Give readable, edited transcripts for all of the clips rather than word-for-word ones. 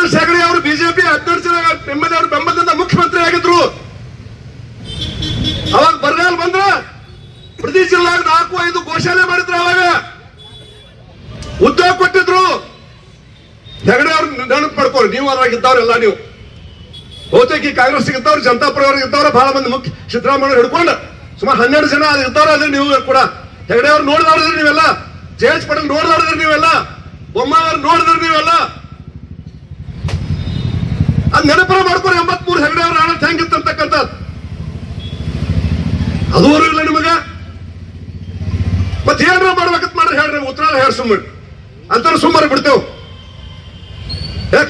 ರಾಜೇಶ್ ಹೆಗಡೆ ಅವರು ಬಿಜೆಪಿ 12 ಜನ ಅವರ ಬೆಂಬಲದಿಂದ ಮುಖ್ಯಮಂತ್ರಿ ಆಗಿದ್ರು. ಅವಾಗ ಬರಗಾಲ ಬಂದ್ರ ಪ್ರತಿ ಜಿಲ್ಲಾಗ 4-5 ಘೋಷಣೆ ಮಾಡಿದ್ರು. ಅವಾಗ ಉದ್ಯೋಗ ಕೊಟ್ಟಿದ್ರು. ಹೆಗಡೆ ಅವ್ರು ನೆನಪು ಮಾಡ್ಕೋರಿ, ನೀವು ಅದ್ರಾಗಿದ್ದವ್ರೆಲ್ಲ. ನೀವು ಬಹುತೇಕ ಈ ಕಾಂಗ್ರೆಸ್ ಇದ್ದವ್ರು, ಜನತಾ ಪರವಾಗಿ ಇದ್ದವ್ರು ಬಹಳ ಮಂದಿ ಮುಖ್ಯ ಸಿದ್ದರಾಮಯ್ಯ ಹಿಡ್ಕೊಂಡು ಸುಮಾರು 12 ಜನ ಇದ್ದವ್ರು. ಅದ್ರಿ ನೀವು ಕೂಡ ಹೆಗಡೆ ಅವ್ರು ನೋಡಿದವ್ರಿದ್ರಿ ನೀವೆಲ್ಲ, ಜೆ.ಎಚ್. ಪಟೇಲ್ ನೋಡಿದವ್ರಿದ್ರಿ ನೀವೆಲ್ಲ, ಬೊಮ್ಮಾಯಿ ಅವ್ರು ನೋಡಿದ್ರಿ ನೀವೆಲ್ಲ. ಅದ್ ನೆನಪರ ಮಾಡ್ಕೊಂಡು 83 ಹೆಗಡೆ ಅವ್ರ ಆಡಳಿತ ಹೆಂಗಿತ್ತು ಅಂತಕ್ಕಂಥದ್ದು ಅದುವರೆಗೂ ಇಲ್ಲ ನಿಮಗ. ಮತ್ತೆ ಏನಾರ ಮಾಡ್ಬೇಕಂತ ಮಾಡ್ರಿ ಹೇಳ್ರಿ, ಉತ್ತರ ಹೇಳಿ ಸುಮ್ಮನೆ ಅಂತ ಸುಮ್ಮನೆ ಬಿಡ್ತೇವೆ.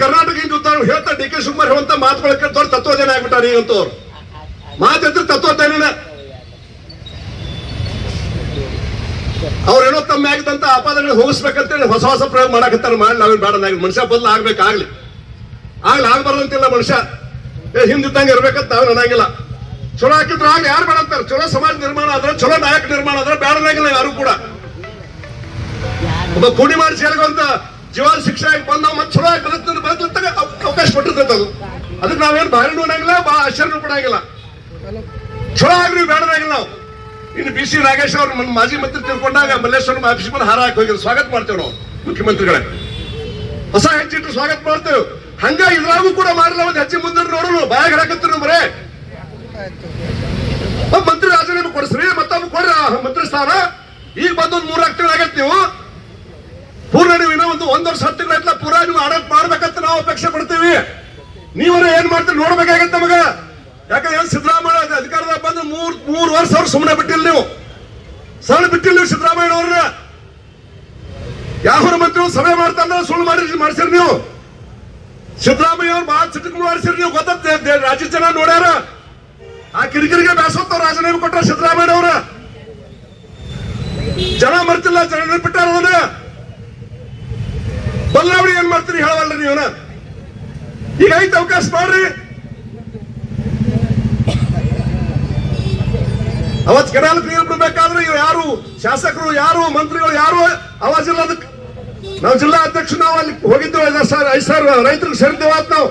ಕರ್ನಾಟಕ ಹಿಂದೆ ಉತ್ತರ ಹೇಳ್ತಾ ಡಿ ಕೆ ಶಿವಕುಮಾರ್ ಹೇಳುವಂತ ಮಾತುಗಳ ಕೇಳ್ತವ್ರು ತತ್ವಜ್ಞಾನ ಆಗ್ಬಿಟ್ಟಾರ. ಈಗಂತವ್ರು ಮಾತಿದ್ರೆ ತತ್ವಜ್ಞಾನ. ಅವ್ರೇನೋ ತಮ್ಮ ಆಗಿದ್ದಂತ ಆಪಾದನೆ ಹೋಗಿಸ್ಬೇಕಂತೇಳಿ ಹೊಸ ಹೊಸ ಪ್ರಯೋಗ ಮಾಡಕತ್ತಾರ. ಮಾಡಿ ನಾವೇನು ಬೇಡ, ಮನುಷ್ಯ ಬದಲು ಆಗ್ಬೇಕಾಗ್ಲಿ ಆಗ್ಬಾರ್ದಂತಿಲ್ಲ. ಮನುಷ್ಯ ಹಿಂದಿದ್ದಂಗೆ ಇರ್ಬೇಕಂತ ನಾವ್ ಅನ್ನಂಗಿಲ್ಲ. ಚಲೋ ಹಾಕಿದ್ರು ಆಗ ಯಾರು ಬೇಡ ಅಂತಾರೆ. ಚಲೋ ಸಮಾಜ ನಿರ್ಮಾಣ ಆದ್ರೆ, ಚಲೋ ನಾಯಕ ನಿರ್ಮಾಣ ಆದ್ರೆ ಬೇಡನಾಗಿಲ್ಲ ಯಾರು ಕೂಡ. ಒಬ್ಬ ಕೂಡಿ ಮಾಡಿ ಸೇರ್ಕೊಂತ ಜೀವನ ಶಿಕ್ಷೆ ಆಗಿ ಬಂದ ಮತ್ತೆ ಚಲೋ ಆಗಿ ಬದುಕ್ತಾಗ ಅವಕಾಶ ಕೊಟ್ಟಿರ್ತೈತೆ. ಅದಕ್ಕೆ ನಾವೇನು ಭಾರಿ ನೋಡಂಗಿಲ್ಲ, ಆಶ್ಚರ್ಯ ಪಡಂಗಿಲ್ಲ. ಚಲೋ ಆಗ್ರಿ ಬೇಡನಾಗಿಲ್ಲ ನಾವು. ಇನ್ನು ಬಿ ಸಿ ನಾಗೇಶ್ ಅವ್ರು ಮಾಜಿ ಮಂತ್ರಿ ತಿಳ್ಕೊಂಡಾಗ ಮಲ್ಲೇಶ್ವರ ಆಫೀಸ್ ಮೇಲೆ ಹಾರ ಹಾಕಿ ಹೋಗಿದ್ರು. ಸ್ವಾಗತ ಮಾಡ್ತೇವೆ ನಾವು ಮುಖ್ಯಮಂತ್ರಿಗಳೇ, ಹೊಸ ಹೆಜ್ಜಿಟ್ಟು ಸ್ವಾಗತ ಮಾಡ್ತೇವೆ. ಹಂಗ ಇದ್ರಾಗೂ ಕೂಡ ಮಾಡಿಲ್ಲ. ಒಂದು ಹೆಜ್ಜೆ ಮುಂದೆ ನೋಡೋಣ, ಬಾಯಾಗ ಹಾಕತ್ತೀರಿ ಬರೇ ಮಂತ್ರಿ ರಾಜೀನಾಮೆ ಕೊಡಿಸ್ರಿ, ಮತ್ತೊಬ್ಬ ಕೊಡ್ರಿ ಮಂತ್ರಿ ಸ್ಥಾನ. ಈಗ ಬಂದೊಂದು 3 ತಿಂಗಳು ಆಗತ್ತೆ. ನೀವು ಪೂರ್ಣ ನೀವು ಇನ್ನೂ ಒಂದು ವರ್ಷ 10 ತಿಂಗಳ ಪೂರ ನೀವು ಆಡಳಿತ ಮಾಡ್ಬೇಕಂತ ನಾವು ಅಪೇಕ್ಷೆ ಪಡ್ತೀವಿ. ನೀವರ ಏನ್ ಮಾಡ್ತೀರಿ ನೋಡ್ಬೇಕಾಗತ್ತೆ ನಮಗ. ಯಾಕಂದ್ರೆ ಸಿದ್ದರಾಮಯ್ಯ ಅಧಿಕಾರದಾಗ ಬಂದು 3 ವರ್ಷ ಅವ್ರು ಸುಮ್ಮನೆ ಬಿಟ್ಟಿಲ್ಲ. ನೀವು ಸರಳ ಬಿಟ್ಟಿಲ್ಲ. ನೀವು ಸಿದ್ದರಾಮಯ್ಯ ಅವ್ರನ್ನ ಯಾವ ಮಂತ್ರಿ ಸಭೆ ಮಾಡ್ತಾರ ಸುಳ್ಳು ಮಾಡಿಸಿರಿ. ನೀವು ಸಿದ್ದರಾಮಯ್ಯ ಅವ್ರು ಬಹಳ ಚಿಟಕು ಮಾಡಿಸಿರಿ. ನೀವು ಗೊತ್ತ ರಾಜ್ಯ ಜನ ನೋಡ್ಯಾರ. ಆ ಕಿರಿಕಿರಿಗೆ ಬೇಸತ್ತವ್ರು ರಾಜೀನಾಮೆ ಕೊಟ್ಟಾರ ಸಿದ್ದರಾಮಯ್ಯ ಅವ್ರ. ಜನ ಮರ್ತಿಲ್ಲ, ಜನ ಬಿಟ್ಟಾರ. ಅದನ್ನ ಬದಲಾವಣೆ ಏನ್ ಮಾಡ್ತೀರಿ ಹೇಳವಲ್ರಿ ನೀವನ. ಈಗ ಐತೆ ಅವಕಾಶ ಮಾಡ್ರಿ. ಅವತ್ ಕೆನಾಲ್ ನೀರು ಬಿಡ್ಬೇಕಾದ್ರೆ ಯಾರು ಶಾಸಕರು, ಯಾರು ಮಂತ್ರಿಗಳು, ಯಾರು ಅವಾಜ್ ಇಲ್ಲ. ಅದಕ್ಕೆ ನಾವು ಜಿಲ್ಲಾ ಅಧ್ಯಕ್ಷ ನಾವು ಅಲ್ಲಿ ಹೋಗಿದ್ದೇವೆ. 5 ಸಾವಿರ ರೈತರಿಗೆ ಸೇರಿದ್ದೇವೆ. ನಾವು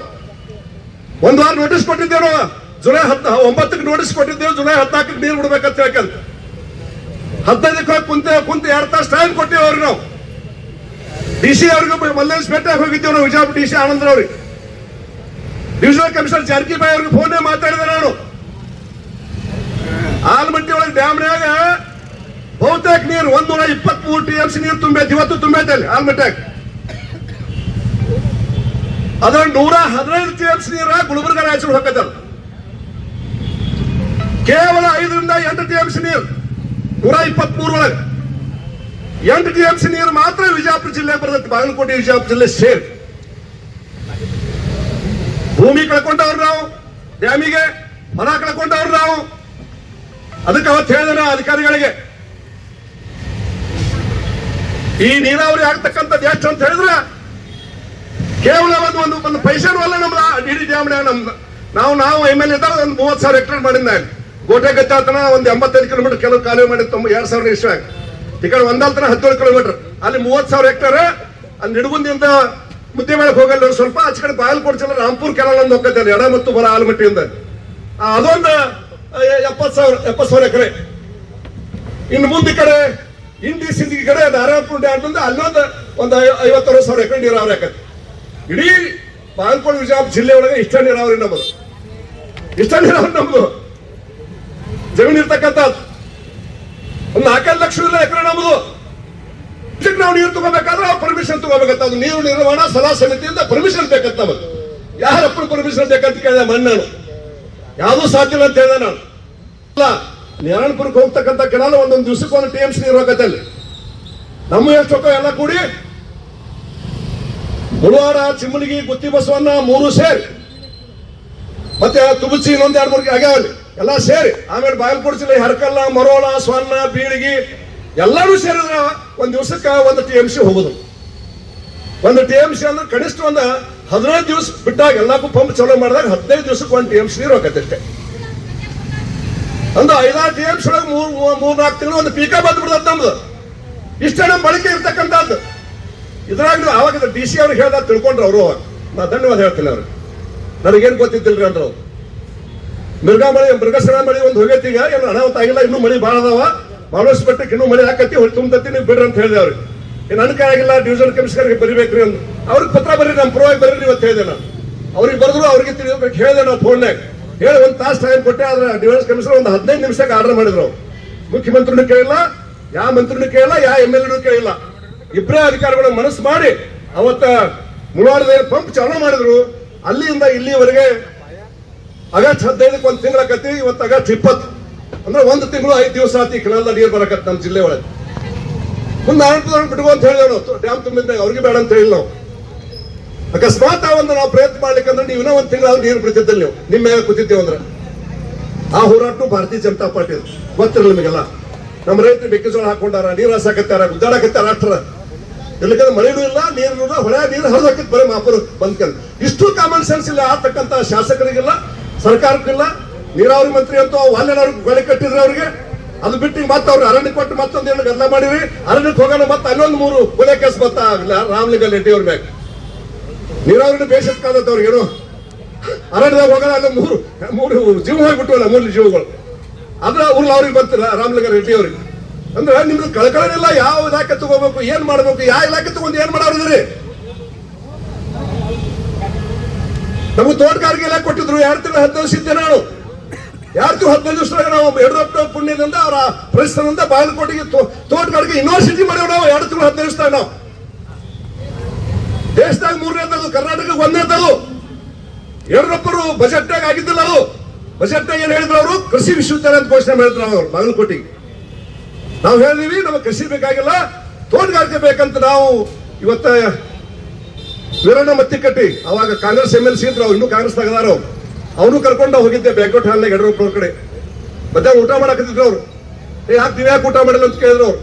1 ವಾರ ನೋಟಿಸ್ ಕೊಟ್ಟಿದ್ದೇವೆ. ನಾವು ಜುಲೈ 9ಕ್ಕೆ ನೋಟಿಸ್ ಕೊಟ್ಟಿದ್ದೇವೆ. ಜುಲೈ 14ಕ್ಕೆ ನೀರು ಬಿಡ್ಬೇಕಂತ ಹೇಳ್ಕಂತ 15ಕ್ಕೆ ಕುಂತ 2 ತಾಸು ಟೈಮ್ ಕೊಟ್ಟೇವೆ ಅವ್ರಿಗೆ. ನಾವು ಡಿ ಸಿ ಅವ್ರಿಗೆ ಮಲ್ಲೇಶ್ ಭೇಟಿಯಾಗಿ ಹೋಗಿದ್ದೇವೆ. ನಾವು ವಿಜಯಪುರ ಡಿ ಸಿ ಆನಂದ್ರ ಅವ್ರಿಗೆ, ಡಿವಿಷನಲ್ ಕಮಿಷನರ್ ಜಾರಕಿಹೊಳಿ ಅವ್ರಿಗೆ ಫೋನೇ ಮಾತಾಡಿದೆ ನಾನು. ಆಲಮಟ್ಟಿ ಒಳಗೆ ಡ್ಯಾಮ್ನಾಗ ಬಹುತೇಕ ನೀರು 123 TMC ನೀರು ತುಂಬೈತಿ. ಇವತ್ತು ತುಂಬೈತೆ ಅಲ್ಲಿ ಆಲಮಟ್ಟ್ಯಾಗ. ಅದ್ರ 115 TMC ನೀರ ಗುಲ್ಬರ್ಗ ರಾಯಚೂರು ಹೋಗ್ತಾರ. ಕೇವಲ 5ರಿಂದ 8 TMC ನೀರು 123 ಒಳಗೆ 8 TMC ನೀರು ಮಾತ್ರ ವಿಜಯಪುರ ಜಿಲ್ಲೆ ಬರ್ತೈತಿ. ಬಾಗಲಕೋಟೆ ವಿಜಯಪುರ ಜಿಲ್ಲೆ ಸೇರಿ ಭೂಮಿ ಕಳ್ಕೊಂಡವ್ರು ನಾವು, ಡ್ಯಾಮಿಗೆ ಮನ ಕಳ್ಕೊಂಡವ್ರು ನಾವು. ಅದಕ್ಕೆ ಅವತ್ತು ಹೇಳಿದ ಅಧಿಕಾರಿಗಳಿಗೆ, ಈ ನೀರಾವರಿ ಆಗ್ತಕ್ಕಂಥದ್ದು ಎಷ್ಟು ಅಂತ ಹೇಳಿದ್ರೆ ಕೇವಲ ಒಂದು ಪೈಸೆನೂ ಅಲ್ಲ. ನಮ್ದು ಡಿ ಡ್ಯಾಮ್ ನಾವು MLA ಇದ್ದಾಗ ಒಂದು 30,000 ಹೆಕ್ಟೇರ್ ಮಾಡಿದ್ದ. ಗೋಟೆ ಗತ್ತಾತನ ಒಂದು 85 ಕಿಲೋಮೀಟರ್ ಕೆಲವು ಕಾಲುವೆ ಮಾಡಿ 2000 ಇಷ್ಟ. ಈ ಕಡೆ ಒಂದಾಲ್ತನ 17 ಕಿಲೋಮೀಟರ್ ಅಲ್ಲಿ 30,000 ಹೆಕ್ಟೇರ್. ಅಲ್ಲಿ ನಿಡಗುಂದಿಯಿಂದ ಮುದ್ದೆ ಮೇಳಕ್ಕೆ ಹೋಗಲ್ಲ ಸ್ವಲ್ಪ. ಆಚೆ ಕಡೆ ಬಾಗಲಕೋಟೆ ಜಿಲ್ಲೆ ರಾಂಪುರ್ ಕೆನಾಲ್ ಒಂದು ಹೋಗ್ತದೆ ಎಡ ಮತ್ತು ಬರ ಆಲಮಟ್ಟಿಯಿಂದ. ಅದೊಂದು 70,000 ಎಕರೆ. ಇನ್ನು ಮುಂದೆ ಕಡೆ ಇಂಡಿ ಸಿಂದಗಿ ಕಡೆ ನಾರಾಯಣಪುರ ಡ್ಯಾಮ್ ಅಲ್ಲೊಂದು 50,000 ಎಕರೆ ನೀರಾವರಿ ಆಕತಿ. ಇಡೀ ಬಾಗಲಕೋಟೆ ವಿಜಯಪುರ ಜಿಲ್ಲೆ ಒಳಗೆ ಇಷ್ಟ ನೀರಾವರಿ ನಮ್ಮದು. ಇಷ್ಟ ನೀರಾವರಿ ನಮ್ದು ಜಮೀನು ಇರ್ತಕ್ಕಂಥದ್ದು. ಒಂದು 4 ಲಕ್ಷ ಎಕರೆ ನಮ್ದು. ಇದಕ್ಕೆ ನಾವು ನೀರು ತಗೋಬೇಕಾದ್ರೆ ಪರ್ಮಿಷನ್ ತಗೋಬೇಕಂತ. ಅದು ನೀರು ನಿರ್ವಹಣಾ ಸಲಹಾ ಸಮಿತಿಯಿಂದ ಪರ್ಮಿಷನ್ ಬೇಕಂತ. ನಮಗೆ ಯಾರಪ್ಪ ಪರ್ಮಿಷನ್ ಬೇಕಂತ ಕೇಳಿದೆ ಮಣ್ಣು. ಯಾವುದೂ ಸಾಧ್ಯ ಇಲ್ಲ ಅಂತ ಹೇಳಿದೆ ನಾನು. ಅಲ್ಲ, ನಾರಾಯಣಪುರಕ್ಕೆ ಹೋಗ್ತಕ್ಕಂಥ ಕೆನಾಲ್ ಒಂದೊಂದು ದಿವಸಕ್ಕೆ 1 TMC ನೀರು ಹೋಗತ್ತೆ ಅಲ್ಲಿ. ನಮ್ಮ ಎಷ್ಟು ಹೋಗೋ ಎಲ್ಲ ಕೂಡಿ ಮುಳವಾಡ, ಚಿಮ್ಮಲಗಿ, ಗುತ್ತಿ ಬಸವಣ್ಣ 3 ಸೇರಿ ಮತ್ತೆ ತುಬಚಿ ಇನ್ನೊಂದು 2-3 ಆಗ್ಯಾವಲ್ಲಿ ಎಲ್ಲ ಸೇರಿ. ಆಮೇಲೆ ಬಾಗಲಕೋಟೆ ಜಿಲ್ಲೆ ಹರಕಲ್ಲ, ಮರೋಳ, ಸ್ವರ್ಣ, ಬೀಳಿಗಿ ಎಲ್ಲರೂ ಸೇರಿದ್ರೆ ಒಂದ್ ದಿವಸಕ್ಕೆ 1 TMC ಹೋಗುದು. 1 TMC ಅಂದ್ರೆ ಕನಿಷ್ಠ ಒಂದು 15 ದಿವಸ ಬಿಟ್ಟಾಗ ಎಲ್ಲಕ್ಕೂ ಪಂಪ್ ಚಾಲೂ ಮಾಡಿದಾಗ 15 ದಿವಸಕ್ಕೆ 1 TMC ನೀರು ಹೋಗತ್ತೆ ಅಷ್ಟೇ. ಒಂದು 5-6 TMC ಒಳಗೆ 3-4 ತಿಂಗಳು ಒಂದು ಪೀಕ ಬಂದು ಬಿಡ್ತದೆ ನಮ್ದು. ಇಷ್ಟೇ ನಮ್ಮ ಬಳಕೆ ಇರ್ತಕ್ಕಂಥದ್ದು. ಇದ್ರಾಗ ಅವಾಗ DC ಅವ್ರಿಗೆ ಹೇಳ್ದಾಗ ತಿಳ್ಕೊಂಡ್ರು ಅವರು. ನಾ ಧನ್ಯವಾದ ಹೇಳ್ತೀನಿ ಅವ್ರಿಗೆ. ನನಗೇನು ಗೊತ್ತಿದ್ದಿಲ್ರಿ ಅಂದ್ರು. ಮೃಗಸರ ಮಳಿ ಒಂದು ಹೋಗೈತಿ, ಈಗ ಏನು ಅನಾಹುತ ಆಗಿಲ್ಲ, ಇನ್ನೂ ಮಳಿ ಭಾಳ ಅದಾವ, ಮಾನೋಸ್ ಬೆಟ್ಟಕ್ಕೆ ಇನ್ನೂ ಮಳಿ ಹಾಕತ್ತಿ, ಹೊಳಿ ತುಂಬತತ್ತಿ, ನೀವು ಬಿಡ್ರಿ ಅಂತ ಹೇಳಿದೆ ಅವ್ರಿಗೆ. ಏನು ಅನ್ಕ ಆಗಿಲ್ಲ, ಡಿವಿಷನ್ ಕಮಿಷನರ್ಗೆ ಬರಿಬೇಕ್ರಿ ಅಂತ. ಅವ್ರಿಗೆ ಪತ್ರ ಬರ್ರಿ, ನಮ್ಮ ಪರವಾಗಿ ಬರ್ರಿ ಇವತ್ತು ಹೇಳಿದೆ ನಾನು. ಅವ್ರಿಗೆ ಬರೆದ್ರು, ಅವ್ರಿಗೆ ತಿಳಿಬೇಕು ಹೇಳಿದೆ ನಾವು ಫೋನ್ನಾಗ ಹೇಳಿ. ಒಂದು ತಾಸು ಟೈಮ್ ಕೊಟ್ಟೆ, ಆದ್ರೆ ಡಿವಿಷನ್ ಕಮಿಷನರ್ ಒಂದು 15 ನಿಮಿಷಕ್ಕೆ ಆರ್ಡರ್ ಮಾಡಿದ್ರು. ಮುಖ್ಯಮಂತ್ರಿನೂ ಕೇಳಿಲ್ಲ, ಯಾವ ಮಂತ್ರಿನೂ ಕೇಳಿಲ್ಲ, ಯಾವ MLA ಕೇಳಿಲ್ಲ. ಇಬ್ಬರೇ ಅಧಿಕಾರಿಗಳು ಮನಸ್ಸು ಮಾಡಿ ಅವತ್ತ ಮುಳವಾಡದ ಪಂಪ್ ಚಾಲೂ ಮಾಡಿದ್ರು. ಅಲ್ಲಿಂದ ಇಲ್ಲಿವರೆಗೆ ಆಗಸ್ಟ್ 15ಕ್ಕೆ ಒಂದು ತಿಂಗಳಾಕತಿ, ಇವತ್ತು ಆಗಸ್ಟ್ 20 ಅಂದ್ರೆ 1 ತಿಂಗಳು 5 ದಿವಸ ಆತಿ ಕೆನಾಲ್ದ ನೀರು ಬರಕತ್ ನಮ್ಮ ಜಿಲ್ಲೆ ಒಳಗೆ. ಮುಂದೆ ಬಿಟ್ಕೋ ಅಂತ ಹೇಳಿದೆವು ನಾವು, ಡ್ಯಾಮ್ ತುಂಬಿದ್ದಾಗ ಅವ್ರಿಗೆ ಬೇಡ ಅಂತ ಹೇಳಿ ನಾವು. ಅಕಸ್ಮಾತ್ ಒಂದು ನಾವು ಪ್ರಯತ್ನ ಮಾಡ್ಲಿಕ್ಕಂದ್ರೆ ನೀವು ಇನ್ನೂ 1 ತಿಂಗಳು ನೀರು ಬಿಡ್ತಿದ್ದಲ್ಲಿ ನೀವು ನಿಮ್ಮ ಮೇಲೆ ಕೂತಿದ್ದೇವೆ ಅಂದ್ರೆ. ಆ ಹೋರಾಟ ಭಾರತೀಯ ಜನತಾ ಪಾರ್ಟಿ ಗೊತ್ತಿರಲ್ಲ ನಿಮಗೆಲ್ಲ. ನಮ್ಮ ರೈತರು ಮೆಕ್ಕೆಜೋಳ ಹಾಕೊಂಡಾರ, ನೀರು ಹಾಸಾಕತ್ತಾರ, ಗುದ್ದಾಡಕತ್ತಾರ ರಾಷ್ಟ್ರ. ಇಲ್ಲಕಂದ್ರೆ ಮಳೆನೂ ಇಲ್ಲ, ನೀರು ಹೊಳೆ ನೀರು ಹರಿದಾಕಿತ್ತು, ಬರೀ ಮಾಪರು ಬಂದ್ಕಂಡ್. ಇಷ್ಟು ಕಾಮನ್ ಸೆನ್ಸ್ ಇಲ್ಲ ಆಗ್ತಕ್ಕಂಥ ಶಾಸಕರಿಗಿಲ್ಲ, ಸರ್ಕಾರಕ್ಕಿಲ್ಲ. ನೀರಾವರಿ ಮಂತ್ರಿ ಅಂತೂ ವಾಲ್ಯನವ್ರಿಗೆ ಗೊಳೆ ಕಟ್ಟಿದ್ರೆ ಅವ್ರಿಗೆ. ಅದು ಬಿಟ್ಟು ಮತ್ತೆ ಅವ್ರು ಅರಣ್ಯ ಕೊಟ್ಟು ಮತ್ತೊಂದು ಏನು ಗದ್ದಲ ಮಾಡಿರಿ. ಅರಣ್ಯಕ್ಕೆ ಹೋಗೋಣ ಮತ್ತೆ ಅಲ್ಲೊಂದು 3 ಕೊಲೆ ಕೇಸ್ ಬತ್ತ ರಾಮಲಿಂಗ ರೆಡ್ಡಿ ಅವ್ರ ಮ್ಯಾಗ. ನೀರಾವರಿ ಬೇಸತ್ಕಾದತ್ತ ಅವ್ರಿಗೇನು ಅರಣ್ಯದಾಗ ಹೋಗೋಣ, ಅಲ್ಲ ಮೂರು ಜೀವ ಹೋಗ್ಬಿಟ್ಟವಲ್ಲ, 3 ಜೀವಗಳು. ಅದ್ರ ಊರ್ಲ ಅವ್ರಿಗೆ ಬರ್ತಿಲ್ಲ ರಾಮಲಿಂಗ ರೆಡ್ಡಿ ಅವ್ರಿಗೆ. ಅಂದ್ರೆ ನಿಮ್ದು ಕಳ್ಕೊಳ್ಳಿಲ್ಲ, ಯಾವ ಇಲಾಖೆ ತಗೋಬೇಕು, ಏನ್ ಮಾಡ್ಬೇಕು, ಯಾವ ಇಲಾಖೆ ತಗೊಂಡು ಏನ್ ಮಾಡೋರಿದ್ರಿ. ನಮ್ಗೆ ತೋಟಗಾರಿಕೆ ಇಲಾಖೆ ಕೊಟ್ಟಿದ್ರು 2 ತಿಂಗಳು 15 ದಿವಸ ಇದ್ದೆ ನಾನು. 2 ತಿಂಗಳು 15 ದಿವಸದಾಗ ನಾವು ಯಡಿಯೂರಪ್ಪ ಪುಣ್ಯದಿಂದ ಅವರ ಪರಿಶ್ರಮದಿಂದ ಬಾಗಲಕೋಟೆಗೆ ತೋಟಗಾರಿಕೆ ಯೂನಿವರ್ಸಿಟಿ ಮಾಡೇವು ನಾವು 2 ತಿಂಗಳು 15 ದಿವಸದಾಗ. ನಾವು ದೇಶದಾಗ 3ನೇದದು, ಕರ್ನಾಟಕಕ್ಕೆ 1ನೇದದು. ಯಡಿಯೂರಪ್ಪರು ಬಜೆಟ್ನಾಗ ಆಗಿದ್ದಿಲ್ಲ. ಅದು ಬಜೆಟ್ನಾಗ ಏನ್ ಹೇಳಿದ್ರು ಅವರು, ಕೃಷಿ ವಿಶ್ವವಿದ್ಯಾಲಯ ಅಂತ ಘೋಷಣೆ ಮಾಡಿದ್ರು ಅವರು ಬಾಗಲಕೋಟೆಗೆ. ನಾವು ಹೇಳಿದೀವಿ ನಮಗೆ ಕೃಷಿ ಬೇಕಾಗಿಲ್ಲ, ತೋಟಗಾರಿಕೆ ಬೇಕಂತ. ನಾವು ಇವತ್ತ ವೀರಣ್ಣ ಮತ್ತಿಕಟ್ಟಿ ಅವಾಗ ಕಾಂಗ್ರೆಸ್ MLC ಇದ್ರು, ಅವ್ರು ಇನ್ನೂ ಕಾಂಗ್ರೆಸ್ ತಗದಾರ. ಅವನು ಕರ್ಕೊಂಡು ಹೋಗಿದ್ದೆ ಬ್ಯಾಂಕ್ವೆಟ್ ಹಾಲ್ನಾಗ ಯಡಿಯೂರಪ್ಪರ ಕಡೆ. ಮಧ್ಯಾಹ್ನ ಊಟ ಮಾಡಾಕತ್ತಿದ್ರು ಅವ್ರು. ಯಾಕೆ ನೀವ್ ಯಾಕೆ ಊಟ ಮಾಡಿಲ್ಲ ಅಂತ ಕೇಳಿದ್ರು ಅವ್ರು.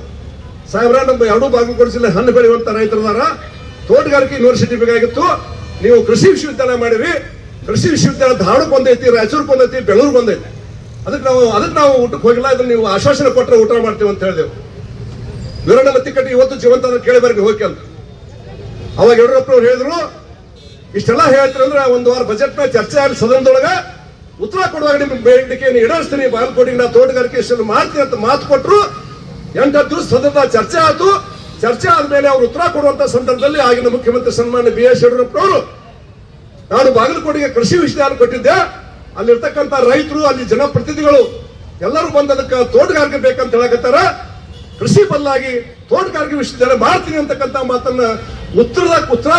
ಸಾಹೇಬ್ರ ನಮ್ಮ 2 ಬಾಗಲಕೋಟೆ ಜಿಲ್ಲೆ ಹಣ್ಣು ಬೆಳೆಯುವಂತ ರೈತರದಾರ, ತೋಟಗಾರಿಕೆ ಯೂನಿವರ್ಸಿಟಿ ಬೇಕಾಗಿತ್ತು, ನೀವು ಕೃಷಿ ವಿಶ್ವವಿದ್ಯಾಲಯ ಮಾಡಿರಿ. ಕೃಷಿ ವಿಶ್ವವಿದ್ಯಾಲಯ ಧಾರವಾಡಕ್ಕೆ ಬಂದೈತಿ, ರಾಯಚೂರು ಬಂದೈತಿ, ಬೆಂಗಳೂರು ಬಂದೈತಿ. ಅದಕ್ಕೆ ನಾವು ಊಟಕ್ಕೆ ಹೋಗಿಲ್ಲ, ಇದನ್ನ ನೀವು ಆಶ್ವಾಸನೆ ಕೊಟ್ಟರೆ ಊಟ ಮಾಡ್ತೀವಿ ಅಂತ ಹೇಳಿದೆವು. ವೀರಣ್ಣ ಮತ್ತಿಕಟ್ಟಿ ಇವತ್ತು ಜೀವಂತ ಕೇಳಿ ಬರ್ರಿ ಹೋಗಿ ಅಂತ. ಅವಾಗ ಯಡಿಯೂರಪ್ಪನವ್ರು ಹೇಳಿದ್ರು, ಇಷ್ಟೆಲ್ಲ ಹೇಳ್ತೀರಿ ಅಂದ್ರೆ 1 ವಾರ ಬಜೆಟ್ ಮೇಲೆ ಚರ್ಚೆ ಆಗಿ ಸದನದೊಳಗ ಉತ್ತರ ಕೊಡುವಾಗ ನಿಮ್ಗೆ ಬೇಡಿಕೆಯನ್ನು ಈಡೇರಿಸ್ತೀನಿ, ಬಾಗಲಕೋಟೆಗೆ ನಾವು ತೋಟಗಾರಿಕೆ ಮಾಡ್ತೀನಿ ಅಂತ ಮಾತು ಕೊಟ್ಟರು. 8 ದಿವಸ ಸದನದ ಚರ್ಚೆ ಆಯ್ತು. ಚರ್ಚೆ ಆದ್ಮೇಲೆ ಅವರು ಉತ್ತರ ಕೊಡುವಂತ ಸಂದರ್ಭದಲ್ಲಿ ಆಗಿನ ಮುಖ್ಯಮಂತ್ರಿ ಸನ್ಮಾನ್ಯ BS ಯಡಿಯೂರಪ್ಪನವರು, ನಾನು ಬಾಗಲಕೋಟೆಗೆ ಕೃಷಿ ವಿಶ್ವವಿದ್ಯಾಲಯ ಕೊಟ್ಟಿದ್ದೆ, ಅಲ್ಲಿರ್ತಕ್ಕಂಥ ರೈತರು, ಅಲ್ಲಿ ಜನಪ್ರತಿನಿಧಿಗಳು ಎಲ್ಲರೂ ಬಂದ ಅದಕ್ಕೆ ತೋಟಗಾರಿಕೆ ಬೇಕಂತ ಹೇಳಕತ್ತಾರ, ಕೃಷಿ ಬದಲಾಗಿ ತೋಟಗಾರಿಕೆ ವಿಶ್ವವಿದ್ಯಾಲಯ ಮಾಡ್ತೀನಿ ಅಂತಕ್ಕಂಥ ಮಾತನ್ನ ಉತ್ತರ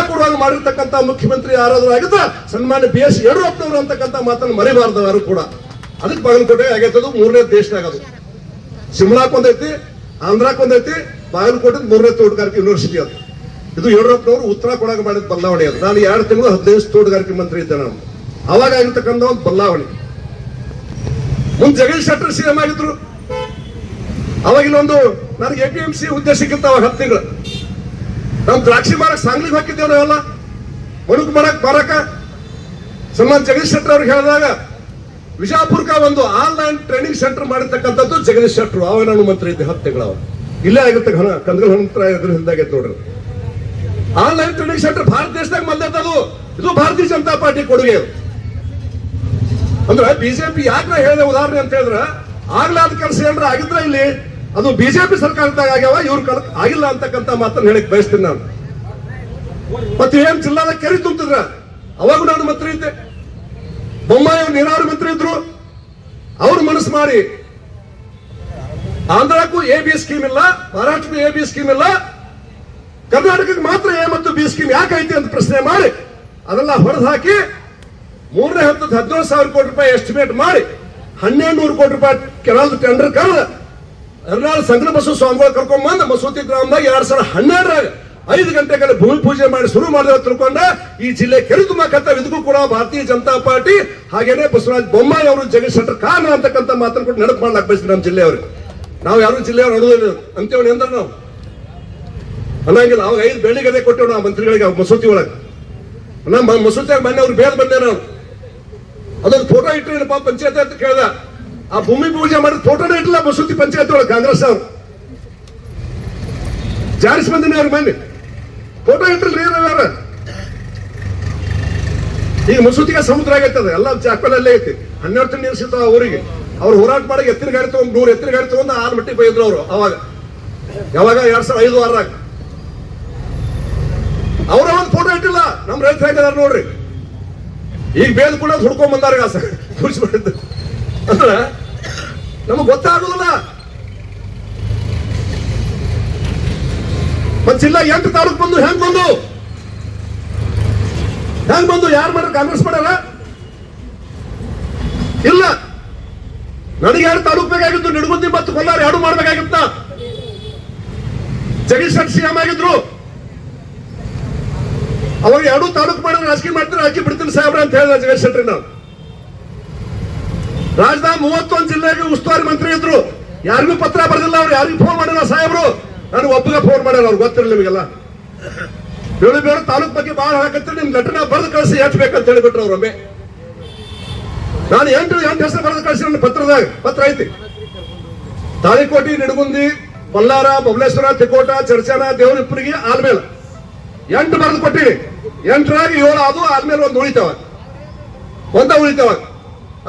ಕೊಡುವಾಗ ಮಾಡಿರ್ತಕ್ಕಂಥ ಮುಖ್ಯಮಂತ್ರಿ ಯಾರಾದ್ರೂ ಆಗಿದ್ರೆ ಸನ್ಮಾನ್ಯ BS ಯಡಿಯೂರಪ್ಪನವರು ಅಂತಕ್ಕಂಥ ಮಾತನ್ನು ಮರಿಬಾರ್ದು ಯಾರು ಕೂಡ. ಅದಕ್ಕೆ ಬಾಗಲಕೋಟೆ ಆಗೈತದು 3ನೇ ದೇಶನಾಗದು. ಶಿಮ್ಲಾಕೊಂದೈತಿ, ಆಂಧ್ರಕ್ಕೊಂದೈತಿ, ಬಾಗಲಕೋಟೆ 3ನೇ ತೋಟಗಾರಿಕೆ ಯೂನಿವರ್ಸಿಟಿ ಅದು. ಇದು ಯಡಿಯೂರಪ್ಪನವರು ಉತ್ತರ ಕೊಡಾಗ ಮಾಡಿದ ಬದಲಾವಣೆ ಅದು. ನಾನು 2 ತಿಂಗಳು 15 ದಿವಸ ತೋಟಗಾರಿಕೆ ಮಂತ್ರಿ ಇದ್ದೆ ನಾನು. ಅವಾಗ ಆಗಿರ್ತಕ್ಕಂಥ ಒಂದು ಬದಲಾವಣೆ. ಮುಂದೆ ಜಗದೀಶ್ ಶೆಟ್ಟರ್ CM ಆಗಿದ್ರು. ಅವಾಗ ಇಲ್ಲೊಂದು ನನಗೆ APMC ಹುದ್ದೆ ಸಿಕ್ಕಿತ್ತ ಅವಾಗ 10 ತಿಂಗಳು. ನಾವು ದ್ರಾಕ್ಷಿ ಮಾರಕ್ ಸಾಂಗ್ಲಿಗೆ ಹಾಕಿದ್ದೇವೆ ನಾವೆಲ್ಲ, ಮಣುಕ್ ಮಾರಕ. ಸನ್ಮಾನ್ ಜಗದೀಶ್ ಶೆಟ್ಟರ್ ಅವ್ರಿಗೆ ಹೇಳಿದಾಗ ವಿಜಾಪುರ್ಕ ಒಂದು ಆನ್ಲೈನ್ ಟ್ರೈನಿಂಗ್ ಸೆಂಟರ್ ಮಾಡಿರ್ತಕ್ಕಂಥದ್ದು ಜಗದೀಶ್ ಶೆಟ್ಟರ್. ಅವಾಗ ನಾನು ಮಂತ್ರಿ ಇದ್ದೆ 10 ತಿಂಗಳು. ಅವಾಗ ಇಲ್ಲೇ ಆಗಿರ್ತ ಕಂದಗಲ್ ಹನುಮಂತರ ಎದುರು ಹಿಂದಾಗೈತೆ ನೋಡ್ರಿ. ಆನ್ಲೈನ್ ಟ್ರೈನಿಂಗ್ ಸೆಂಟರ್ ಭಾರತ ದೇಶದಾಗ ಬಂದದ್ದು. ಇದು ಭಾರತೀಯ ಜನತಾ ಪಾರ್ಟಿ ಕೊಡುಗೆ. ಅಂದ್ರೆ ಬಿಜೆಪಿ ಯಾಕೆ ನಾ ಹೇಳಿದೆ ಉದಾಹರಣೆ ಅಂತ ಹೇಳಿದ್ರೆ, ಆಗ್ಲಾದ ಕೆಲಸ ಏನಾರ ಆಗಿದ್ರೆ ಇಲ್ಲಿ ಅದು ಬಿಜೆಪಿ ಸರ್ಕಾರದಾಗ ಆಗ್ಯಾವ, ಇವ್ರ ಕಾಲಕ್ಕೆ ಆಗಿಲ್ಲ ಅಂತಕ್ಕಂಥ ಮಾತನ್ನು ಹೇಳಕ್ ಬಯಸ್ತೀನಿ ನಾನು. ಮತ್ತೆ ಏನ್ ಜಿಲ್ಲಾದ ಕೆರೆ ತುಂಬಿದ್ರ ಅವಾಗ ನಾನು ಮಂತ್ರಿ ಇದ್ದೆ. ಬೊಮ್ಮಾಯಿ ಅವರು ನೀರಾವರಿ ಮಂತ್ರಿ ಇದ್ರು. ಅವ್ರು ಮನಸ್ಸು ಮಾಡಿ ಆಂಧ್ರಕ್ಕೂ AB ಸ್ಕೀಮ್ ಇಲ್ಲ, ಮಹಾರಾಷ್ಟ್ರಕ್ಕೂ AB ಸ್ಕೀಮ್ ಇಲ್ಲ, ಕರ್ನಾಟಕಕ್ಕೆ ಮಾತ್ರ A ಮತ್ತು B ಸ್ಕೀಮ್ ಯಾಕೆ ಐತಿ ಅಂತ ಪ್ರಶ್ನೆ ಮಾಡಿ ಅದೆಲ್ಲ ಹೊಡೆದು ಹಾಕಿ 3ನೇ ಹಂತದ 17,000 ಕೋಟಿ ರೂಪಾಯಿ ಎಸ್ಟಿಮೇಟ್ ಮಾಡಿ 1,200 ಕೋಟಿ ರೂಪಾಯಿ ಕೆನಾಲ್ ಟೆಂಡರ್ ಕರೆದ ಎರ್ನಾಳ್ ಸಂಗ್ರ ಬಸವ ಸ್ವಾಮಿಗಳು ಕರ್ಕೊಂಡ್ ಬಂದ ಮಸೂತಿ ಗ್ರಾಮದಾಗ 2012 5 ಗಂಟೆಗಳ ಭೂಮಿ ಪೂಜೆ ಮಾಡಿ ಶುರು ಮಾಡಿದ ತಿಳ್ಕೊಂಡ ಈ ಜಿಲ್ಲೆ ಕೆರೆ ತುಂಬಕಂತ ಇದಕ್ಕೂ ಕೂಡ ಭಾರತೀಯ ಜನತಾ ಪಾರ್ಟಿ ಹಾಗೇನೆ ಬಸವರಾಜ ಬೊಮ್ಮಾಯಿ ಅವರು ಜಗದೀಶ್ ಶೆಟ್ಟರ್ ಕಾರಣ ಅಂತಕ್ಕಂಥ ಮಾತನ್ನು ಕೂಡ ನೆನಪು ಮಾಡ್ಲಾಕ್ ಬಯಸ್ತೀವಿ. ನಮ್ಮ ಜಿಲ್ಲೆಯವ್ರಿಗೆ ನಾವು ಯಾರು ಜಿಲ್ಲೆಯವ್ರು ನೋಡೋದಿಲ್ಲ ಅಂತೇಳಿ ಅಂದ್ರೆ ನಾವು ಅನ್ನಂಗಿಲ್ಲ. ಅವಾಗ 5 ಬೆಳ್ಳಿಗದೆ ಕೊಟ್ಟೇವು ನಾವು ಮಂತ್ರಿಗಳಿಗೆ ಮಸೂತಿ ಒಳಗೆ. ನಮ್ಮ ಮಸೂತಿಯಾಗ ಮೊನ್ನೆ ಅವ್ರು ಬೇರೆ ಬಂದೆ ನಾವು ಅದೊಂದು ಫೋಟೋ ಇಟ್ಟರೇನಪ್ಪ ಪಂಚಾಯತ್ ಅಂತ ಕೇಳ್ದ. ಆ ಭೂಮಿ ಪೂಜೆ ಮಾಡಿದ ಫೋಟೋನೇ ಇಟ್ಟಿಲ್ಲ ಮಸೂತಿ ಪಂಚಾಯತ್ ಒಳಗೆ ಕಾಂಗ್ರೆಸ್ ಅವ್ರು ಜಾರಿಸಿ ಬಂದಿನಿ ಅವ್ರಿಗೆ ಮೊನ್ನೆ ಫೋಟೋ ಇಟ್ಟಿಲ್ರಿ ಯಾರ ಈಗ ಮುಸುತಿಗೆ ಸಮುದ್ರ ಆಗೈತದ ಎಲ್ಲ ಚಾಕಲಲ್ಲೇ ಐತಿ 12 ತಿಂಗಳು ನೀರು ಸಿಗ್ತಾವ ಊರಿಗೆ. ಅವ್ರು ಹೋರಾಟ ಮಾಡಿ ಎತ್ತಿನ ಗಾಡಿ ತಗೊಂಡು 100 ಎತ್ತಿನ ಗಾಡಿ ತಗೊಂಡು ಆಲ್ಮಟ್ಟಿಗೆ ಬೈದ್ರು ಅವರು. ಅವಾಗ ಯಾವಾಗ 2005 ವಾರದಾಗ ಅವರ ಒಂದು ಫೋಟೋ ಇಟ್ಟಿಲ್ಲ. ನಮ್ ರೈತ ಹೇಗಿದಾರ ನೋಡ್ರಿ. ಈಗ ಬೇದ ಕೂಡ ಹುಡ್ಕೊಂಡ್ ಬಂದಾರ ಕೂರಿಸ್ಬಿಟ್ಟಿದ್ದು ಅಂದ್ರ ನಮಗ್ ಗೊತ್ತಾಗುದಿಲ್ಲ. ಮತ್ ಜಿಲ್ಲಾ 8 ತಾಲೂಕು ಬಂದು ಹೆಂಗ್ ಬಂದು ಯಾರು ಮಾಡ್ರ? ಕಾಂಗ್ರೆಸ್ ಮಾಡಲ್ಲ ಇಲ್ಲ. ನನಗೆ 2 ತಾಲೂಕು ಬೇಕಾಗಿತ್ತು, ನಿಡಗುಂದಿ ಮತ್ತು ಕೊಲ್ಲಾರ 2 ಮಾಡ್ಬೇಕಾಗಿತ್ತ. ಜಗದೀಶ್ ಶೆಟ್ಟರ್ ಸಿಎಂ ಆಗಿದ್ರು, ಅವಾಗ 2 ತಾಲೂಕು ಮಾಡಿದ್ರೆ ರಾಜಕೀಯ ಮಾಡ್ತಾರೆ, ರಾಜಕೀಯ ಬಿಡ್ತೀನಿ ಸಾಹೇಬ್ರ ಅಂತ ಹೇಳಿದ ಜಗದೀಶ್ ಶೆಟ್ಟರ್. ನಾವು ರಾಜ್ಯದಾಗ 31 ಜಿಲ್ಲೆಗೆ ಉಸ್ತುವಾರಿ ಮಂತ್ರಿ ಇದ್ರು, ಯಾರಿಗೂ ಪತ್ರ ಬರೆದಿಲ್ಲ ಅವ್ರು, ಯಾರಿಗೂ ಫೋನ್ ಮಾಡಿಲ್ಲ ಸಾಹೇಬ್ರು. ನನಗೆ ಒಬ್ಬಗೆ ಫೋನ್ ಮಾಡ್ಯಾರ, ಅವ್ರು ಗೊತ್ತಿರಲಿಲ್ಲ ನಿಮಗೆಲ್ಲ. ಬೇರೆ ತಾಲೂಕ್ ಬಗ್ಗೆ ಬಹಳ ಹಾಕತ್ತೀರಿ, ನಿಮ್ ಲೆಟರ್ನ ಬರೆದು ಕಳಿಸಿ ಎಷ್ಟು ಬೇಕಂತ ಹೇಳಿಬಿಟ್ರು ಅವ್ರೊಮ್ಮೆ. ನಾನು 8 ಹೆಸರು ಬರೆದು ಕಳಿಸಿ ನನ್ನ ಪತ್ರದಾಗ ಪತ್ರ ಐತಿ. ತಾಳಿಕೋಟಿ, ನಿಡಗುಂದಿ, ಬಲ್ಲಾರ, ಬಬಲೇಶ್ವರ, ತಿಕೋಟ, ಚರ್ಚನ, ದೇವರಿಪ್ಪರಿಗೆ, ಆಲ್ಮೇಲ 8 ಬರೆದು ಕೊಟ್ಟಿರಿ. 8ರಾಗ 7 ಅದು ಆಲ್ಮೇಲೆ ಒಂದು ಉಳಿತಾವ,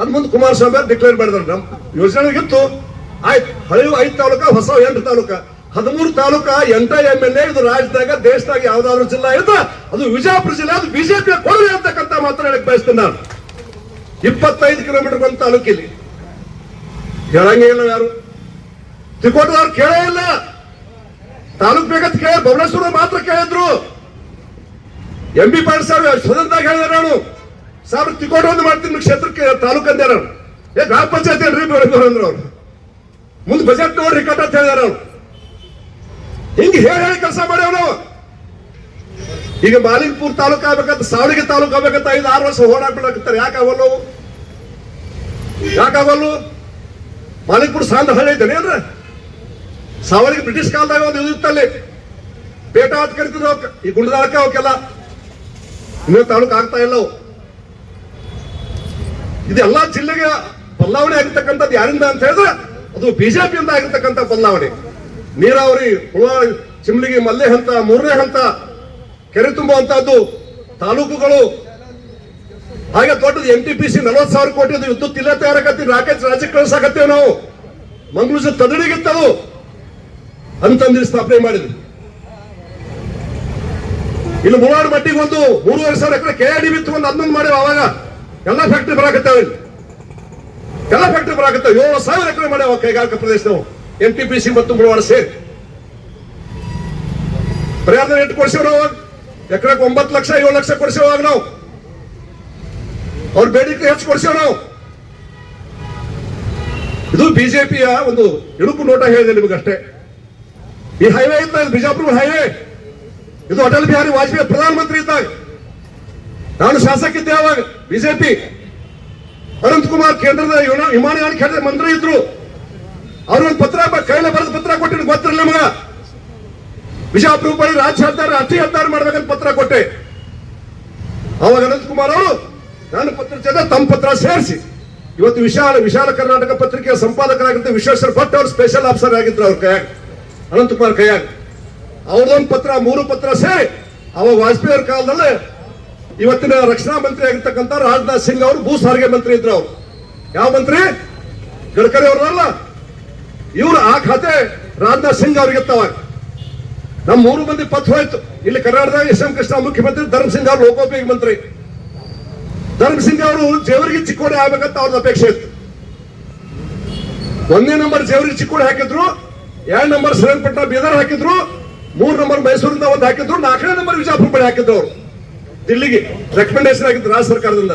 ಅದ್ ಮುಂದೆ ಕುಮಾರಸ್ವಾಮಿ ಅವರು ಡಿಕ್ಲೇರ್ ಮಾಡಿದ್ರು. ನಮ್ ಯೋಜನೆಗಿತ್ತು ಆಯ್ತು. ಹಳೆಯು 5 ತಾಲೂಕ, ಹೊಸ 8 ತಾಲೂಕ, 13 ತಾಲೂಕ, 8 MLA. ಇದು ರಾಜ್ಯದಾಗ ದೇಶದಾಗ ಯಾವ್ದಾದ್ರು ಜಿಲ್ಲಾ ಇರುತ್ತ ಅದು ವಿಜಯಪುರ ಜಿಲ್ಲೆ, ಅದು ಬಿಜೆಪಿ ಕೊಡಲಿ ಅಂತಕ್ಕಂಥ ಮಾತ್ರ ಹೇಳಕ್ ಬಯಸ್ತೇನೆ ನಾನು. 25 ಕಿಲೋಮೀಟರ್ ಒಂದು ತಾಲೂಕಿಲ್ಲಿ ಹೇಳಂಗೇ ಇಲ್ಲ ಯಾರು. ತಿಕೋಟದವ್ರು ಕೇಳೇ ಇಲ್ಲ. ತಾಲೂಕ್ ಬೇಕಂತ ಕೇಳ ಬಬಲೇಶ್ವರ ಮಾತ್ರ ಕೇಳಿದ್ರು. MB ಪಾಟೀಲ್ ಸಾಹೇಬ್ ಸ್ವತಂತ್ರದಾಗ ಹೇಳಿದಾರೆ, ನಾನು ಸಾಹೇಬ್ರು ತಿಕೋಟ ಒಂದು ಮಾಡ್ತೀನಿ ಕ್ಷೇತ್ರಕ್ಕೆ ತಾಲೂಕು ಅಂದಾರ. ಗ್ರಾಮ ಪಂಚಾಯತ್ ಏನ್ರಿ ಅಂದ್ರು ಅವ್ರು. ಮುಂದೆ ಬಜೆಟ್ ನೋಡ್ರಿ ಕಟ್ಟ ಅಂತ ಹೇಳಿದಾರೆ ಅವ್ರು. ಹಿಂಗೆ ಹೇಳಿ ಕೆಲಸ ಮಾಡ್ಯಾವ ನಾವು. ಈಗ ಮಾಲಿಂಗಪುರ ತಾಲೂಕು ಆಗ್ಬೇಕಂತ, ಸಾವಳಿಗೆ ತಾಲೂಕು ಆಗ್ಬೇಕಂತ 5-6 ವರ್ಷ ಹೋರಾಡ್ಬಿಡಕತ್ತಾರೆ. ಯಾಕಾಗಲ್ಲು? ಮಾಲಿಂಗಪುರ ಸಾಂದ್ರ ಹಳ್ಳಿ ಐತೇನೆ ಅಂದ್ರೆ ಸಾವಳಿಗೆ ಬ್ರಿಟಿಷ್ ಕಾಲದಾಗ ಒಂದು ಇದಿತ್ತಲ್ಲಿ, ಪೇಟ ಅಂತ ಕರಿತಿದ್ರು. ಈ ಗುಂಡದಾಳಕ್ಕೆ ಅವಕ್ಕೆಲ್ಲ ಇನ್ನೂ ತಾಲೂಕು ಆಗ್ತಾ ಇಲ್ಲ. ಇದೆಲ್ಲ ಜಿಲ್ಲೆಗೆ ಬದಲಾವಣೆ ಆಗಿರ್ತಕ್ಕಂಥದ್ದು ಯಾರಿಂದ ಅಂತ ಹೇಳಿದ್ರೆ ಅದು ಬಿಜೆಪಿಯಿಂದ ಆಗಿರ್ತಕ್ಕಂಥ ಬದಲಾವಣೆ. ನೀರಾವರಿ, ಚಿಮ್ಲಿಗಿ, ಮಲ್ಲೆ ಹಂತ, 3ನೇ ಹಂತ, ಕೆರೆ ತುಂಬುವಂತಹದ್ದು, ತಾಲೂಕುಗಳು, ಹಾಗೆ ದೊಡ್ಡದು NTPC 40,000 ಕೋಟಿ ವಿದ್ಯುತ್ ಇಲ್ಲ ತಯಾರಾಕತ್ತೀವಿ, ರಾಕೆಟ್ ರಾಜ್ಯಕ್ಕೆ ಕಳಿಸಾಕತ್ತೀವಿ ನಾವು. ಮಂಗಳೂರು ತದಡಿಗಿತ್ತದು ಅಂತಂದು ಸ್ಥಾಪನೆ ಮಾಡಿದ್ವಿ. ಇಲ್ಲಿ ಮುಳಾಡು ಮಟ್ಟಿಗೆ ಒಂದು 3,500 ಎಕರೆ KIDB ಒಂದು 11 ಮಾಡಿವ. ಅವಾಗ ಎಲ್ಲ ಫ್ಯಾಕ್ಟ್ರಿ ಬರಾಕತ್ತಾವ, ಇಲ್ಲಿ ಎಲ್ಲ ಫ್ಯಾಕ್ಟ್ರಿ ಬರಾಕತ್ತಾವ. 7,000 ಎಕರೆ ಮಾಡ್ಯಾವ ಕೈಗಾರಿಕಾ ಪ್ರದೇಶದವು, NTPC ಮತ್ತು ಮುಳವಾಡ ಸೇರಿ. ಪರಿಹಾರದ ರೇಟ್ ಕೊಡಿಸಿವ್ ನಾವು. ಎಕರೆಗೆ 9 ಲಕ್ಷ 7 ಲಕ್ಷ ಕೊಡಿಸಿವಾಗ ನಾವು. ಅವ್ರ ಬೇಡಿಕೆ ಹೆಚ್ಚು ಕೊಡಿಸಿವ್ ನಾವು. ಇದು ಬಿಜೆಪಿಯ ಒಂದು ಇಡುಪು ನೋಟ ಹೇಳಿದೆ ನಿಮಗಷ್ಟೇ. ಈ ಹೈವೇ ಇದ್ದ ಬಿಜಾಪುರ ಹೈವೇ, ಇದು ಅಟಲ್ ಬಿಹಾರಿ ವಾಜಪೇಯಿ ಪ್ರಧಾನಮಂತ್ರಿ ಇದ್ದಾಗ, ನಾನು ಶಾಸಕ ಇದ್ದೆ ಅವಾಗ. ಬಿಜೆಪಿ ಅನಂತಕುಮಾರ್ ಕೇಂದ್ರದ ವಿಮಾನಯಾನ ಖಾತೆ ಮಂತ್ರಿ ಇದ್ರು. ಅವ್ರೊಂದು ಪತ್ರ ಕೈಲೇ ಬರೆದ ಪತ್ರ ಕೊಟ್ಟಿದ್ದು ಗೊತ್ತಿರಲಿಲ್ಲ ನಮಗ. ಬಿಜಾಪುರ ಬಳಿ ರಾಜ್ಯ ಹೆದ್ದಾರಿ, ರಾಷ್ಟ್ರೀಯ ಹೆದ್ದಾರಿ ಮಾಡ್ಬೇಕಂತ ಪತ್ರ ಕೊಟ್ಟೆ. ಅವಾಗ ಅನಂತಕುಮಾರ್ ಅವರು ನನ್ನ ಪತ್ರ ಜೊತೆ ತಮ್ಮ ಪತ್ರ ಸೇರಿಸಿ ಇವತ್ತು ವಿಶಾಲ ಕರ್ನಾಟಕ ಪತ್ರಿಕೆಯ ಸಂಪಾದಕರಾಗಿದ್ದ ವಿಶ್ವೇಶ್ವರ ಭಟ್ ಅವರು ಸ್ಪೆಷಲ್ ಆಫೀಸರ್ ಆಗಿದ್ರು ಅವ್ರ ಕೈಯಾಗ, ಅನಂತಕುಮಾರ್ ಕೈಯಾಗ. ಅವ್ರದೊಂದು ಪತ್ರ 3 ಪತ್ರ ಸೇರಿ ಅವಾಗ ವಾಜಪೇಯಿ ಅವ್ರ ಕಾಲದಲ್ಲಿ ಇವತ್ತಿನ ರಕ್ಷಣಾ ಮಂತ್ರಿ ಆಗಿರ್ತಕ್ಕಂಥ ರಾಜನಾಥ್ ಸಿಂಗ್ ಅವರು ಭೂ ಸಾರಿಗೆ ಮಂತ್ರಿ ಇದ್ರು. ಅವರು ಯಾವ ಮಂತ್ರಿ? ಗಡ್ಕರಿ ಅವ್ರಲ್ಲ, ಇವರು ಆ ಖಾತೆ ರಾಜನಾಥ್ ಸಿಂಗ್ ಅವ್ರಿಗಿತ್ತವಾಗ. ನಮ್ಮ 3 ಮಂದಿ ಪತ್ರ ಹೋಯ್ತು. ಇಲ್ಲಿ ಕರ್ನಾಟಕದಾಗ SM ಕೃಷ್ಣ ಮುಖ್ಯಮಂತ್ರಿ, ಧರ್ಮ ಸಿಂಗ್ ಅವರು ಲೋಕೋಪಯೋಗಿ ಮಂತ್ರಿ. ಧರ್ಮ ಸಿಂಗ್ ಅವರು ಜೇವರ್ಗಿ ಚಿಕ್ಕೋಡಿ ಆಗ್ಬೇಕಂತ ಅವ್ರದ್ದು ಅಪೇಕ್ಷೆ ಇತ್ತು. 1ನೇ ನಂಬರ್ ಜೇವರ್ಗಿ ಚಿಕ್ಕೋಡಿ ಹಾಕಿದ್ರು, 2 ನಂಬರ್ ಶ್ರೀರಂಗಪಟ್ಟಣ ಬೀದರ್ ಹಾಕಿದ್ರು, 3 ನಂಬರ್ ಮೈಸೂರಿಂದ ಒಂದು ಹಾಕಿದ್ರು, 4ನೇ ನಂಬರ್ ವಿಜಯಪುರ ಬಳಿ ಹಾಕಿದ್ರು. ಅವರು ದಿಲ್ಲಿಗೆ ರೆಕಮೆಂಡೇಶನ್ ಆಗಿತ್ತು ರಾಜ್ಯ ಸರ್ಕಾರದಿಂದ.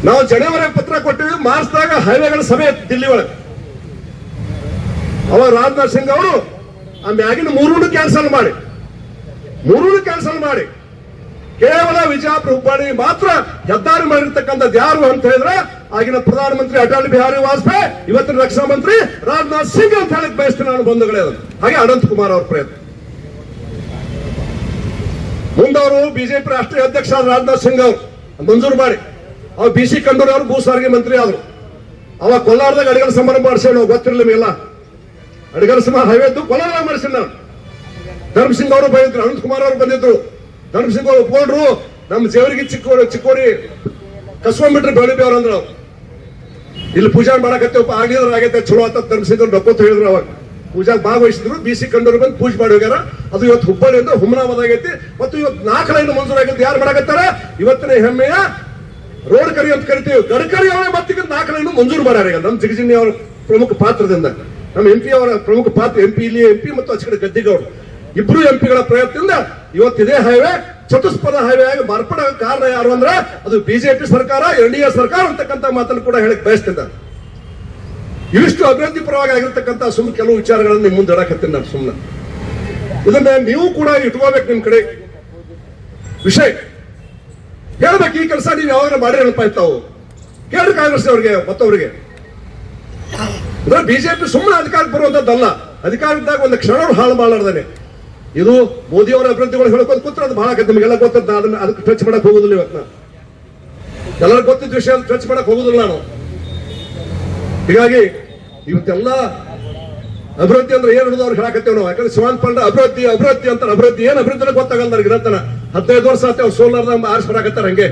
ನಾವು ಜನವರಿ ಪತ್ರ ಕೊಟ್ಟಿವಿ. ಮಾರ್ಚ್ದಾಗ ಹೈವೇಗಳ ಸಭೆ ದಿಲ್ಲಿ ಒಳಗೆ. ಅವಾಗ ರಾಜನಾಥ್ ಸಿಂಗ್ ಅವರು ಆ ಮ್ಯಾಗಿನ 3 ಕ್ಯಾನ್ಸಲ್ ಮಾಡಿ ಕೇವಲ ವಿಜಯಪುರ ಹುಬ್ಬಳ್ಳಿ ಮಾತ್ರ ಹೆದ್ದಾರಿ ಮಾಡಿರ್ತಕ್ಕಂಥದ್ದು ಯಾರು ಅಂತ ಹೇಳಿದ್ರೆ ಆಗಿನ ಪ್ರಧಾನಮಂತ್ರಿ ಅಟಲ್ ಬಿಹಾರಿ ವಾಜಪೇಯಿ, ಇವತ್ತಿನ ರಕ್ಷಣಾ ಮಂತ್ರಿ ರಾಜನಾಥ್ ಸಿಂಗ್ ಅಂತ ಹೇಳಕ್ ಬಯಸ್ತೀನಿ ನಾನು ಬಂಧುಗಳೇ. ಹಾಗೆ ಅನಂತಕುಮಾರ್ ಅವ್ರ ಪ್ರಯತ್ನ. ಮುಂದವರು ಬಿಜೆಪಿ ರಾಷ್ಟ್ರೀಯ ಅಧ್ಯಕ್ಷ ರಾಜನಾಥ್ ಸಿಂಗ್ ಅವರು ಮಂಜೂರು ಮಾಡಿ, ಅವ್ರು BC ಕಂಡೂರು ಅವರು ಭೂ ಸಾರಿಗೆ ಮಂತ್ರಿ ಆದ್ರು. ಅವಾಗ ಕೊಲ್ಲಾರದಾಗ ಅಡಿಗಲ್ ಸಮಾರಂಭ ಮಾಡಿಸೇವಿ ನಾವು, ಗೊತ್ತಿರಲಿಲ್ಲ ನಿಮಗೆಲ್ಲ. ಅಡಿಗಲ್ ಸಮಾರಂಭ ಹೈವೇದ್ದು ಕೊಲ್ಲಾರ ಮಾಡಿಸಿ ನಾವು. ಧರ್ಮಸಿಂಗ್ ಅವರು ಬಂದಿದ್ರು, ಅನಂತಕುಮಾರ್ ಅವರು ಬಂದಿದ್ರು. ಧರ್ಮಸಿಂಗ್ ಅವರು ಒಪ್ಕೊಂಡ್ರು, ನಮ್ಮ ಜೇವರಿಗೆ ಚಿಕ್ಕೋರಿ ಕಸ್ಕೊಂಡ್ಬಿಟ್ರೆ ಬೆಳಿಬಿ ಅವ್ರಂದ್ರ ನಾವು ಇಲ್ಲಿ ಪೂಜಾ ಮಾಡಕತ್ತೇವಪ್ಪ ಆಗಿದ್ರೆ ಆಗೈತೆ ಚಲೋ ಅಂತ ಧರ್ಮಿಸಿದ್ರು ಡೊಕ್ಕೋತ್ ಹೇಳಿದ್ರು ಅವಾಗ ಪೂಜಾಗ ಭಾಗವಹಿಸಿದ್ರು BC ಕಂಡೂರು ಬಂದು ಪೂಜೆ ಮಾಡಿ ಹೋಗ್ಯಾರ. ಅದು ಇವತ್ತು ಹುಬ್ಬಳ್ಳಿಯಿಂದ ಹುಮನಾಬಾದಾಗೈತಿ ಮತ್ತು ಇವತ್ತು 4 ಲೈನ್ ಮಂಜೂರಾಗೈತಿ. ಯಾರು ಮಾಡಕತ್ತಾರ? ಇವತ್ತಿನ ಹೆಮ್ಮೆಯ ರೋಡ್ ಕರಿ ಅಂತ ಕರಿತೀವಿ, ಗಡ್ಕರಿ ಅವರೇ ಮತ್ತಿಗೆ 4 ಲೈನ್ ಮಂಜೂರು ಮಾಡ್ಯಾರ. ಈಗ ನಮ್ಮ ಜಿಗಜಿನಿ ಅವರ ಪ್ರಮುಖ ಪಾತ್ರದಿಂದ ನಮ್ಮ MP ಅವರ ಪ್ರಮುಖ ಪಾತ್ರ, ಇಲ್ಲಿ MP ಮತ್ತು ಆಚೆ ಕಡೆ ಗದ್ದಿಗೌಡರು ಇಬ್ರು MPಗಳ ಪ್ರಯತ್ನದಿಂದ ಇವತ್ತಿದೆ ಹೈವೇ ಚತುಷ್ಪಥ ಹೈವೇ ಆಗಿ ಮಾರ್ಪಡೋ ಕಾರಣ ಯಾರು ಅಂದ್ರೆ ಅದು BJP ಸರ್ಕಾರ, NDA ಸರ್ಕಾರ ಅಂತಕ್ಕಂಥ ಮಾತನ್ನು ಕೂಡ ಹೇಳಕ್ ಬಯಸ್ತಿದ್ದಾರೆ. ಇವಿಷ್ಟು ಅಭಿವೃದ್ಧಿ ಪರವಾಗಿ ಆಗಿರ್ತಕ್ಕಂಥ ಸುಮ್ಮನೆ ಕೆಲವು ವಿಚಾರಗಳನ್ನು ನಿಮ್ಮ ಮುಂದೆ ಇಡಕತ್ತೀನಿ ನಾನು. ಸುಮ್ಮನೆ ಇದನ್ನ ನೀವು ಕೂಡ ಇಟ್ಕೋಬೇಕು ನಿಮ್ ಕಡೆ ವಿಷಯ ಹೇಳ್ಬೇಕು. ಈ ಕೆಲಸ ನೀವು ಯಾವಾಗ ಮಾಡಿ ನೆನಪಾಯ್ತಾವು ಕೇಳಿ ಕಾಂಗ್ರೆಸ್ ಅವ್ರಿಗೆ ಮತ್ತವ್ರಿಗೆ. ಅಂದ್ರೆ BJP ಸುಮ್ಮನೆ ಅಧಿಕಾರಕ್ಕೆ ಬರುವಂತದ್ದಲ್ಲ, ಅಧಿಕಾರದಾಗ ಒಂದು ಕ್ಷಣ ಹಾಳು ಮಾಡಲಾರ್ದೇನೆ ಇದು ಮೋದಿಯವರ ಅಭಿವೃದ್ಧಿಗಳು ಹೇಳ್ಕೊಂಡು ಕೂತ್ರೆ ಅದು ಬಹಳ ನಿಮಗೆಲ್ಲ ಗೊತ್ತದ. ಅದನ್ನ ಅದಕ್ಕೆ ಟಚ್ ಮಾಡಕ್ ಹೋಗುದಿಲ್ಲ. ಇವತ್ತು ನಾನು ಎಲ್ಲರಿಗೂ ಗೊತ್ತಿದ್ದ ವಿಷಯ ಟಚ್ ಮಾಡಕ್ ಹೋಗುದಿಲ್ಲ ನಾನು. ಹೀಗಾಗಿ ಇವತ್ತೆಲ್ಲ ಅಭಿವೃದ್ಧಿ ಅಂದ್ರೆ ಏನ್ ಹಿಡಿದು ಅವ್ರು ಹೇಳಕತ್ತೇವ್ ನಾವು. ಯಾಕಂದ್ರೆ ಶಿವಾನ್ ಪಾಂಡ ಅಭಿವೃದ್ಧಿ ಅಭಿವೃದ್ಧಿ ಅಂತ ಅಭಿವೃದ್ಧಿ ಏನ್ ಅಭಿವೃದ್ಧಿ ಗೊತ್ತಾಗಲ್ಲ ನನಗೆ. ಇರತ್ತನ 15 ವರ್ಷ ಆತ ಅವ್ರು ಸೋಲಾರ್ದ ಆರಿಸಿ ಬರಾಕತ್ತಾರ. ಹಂಗೆ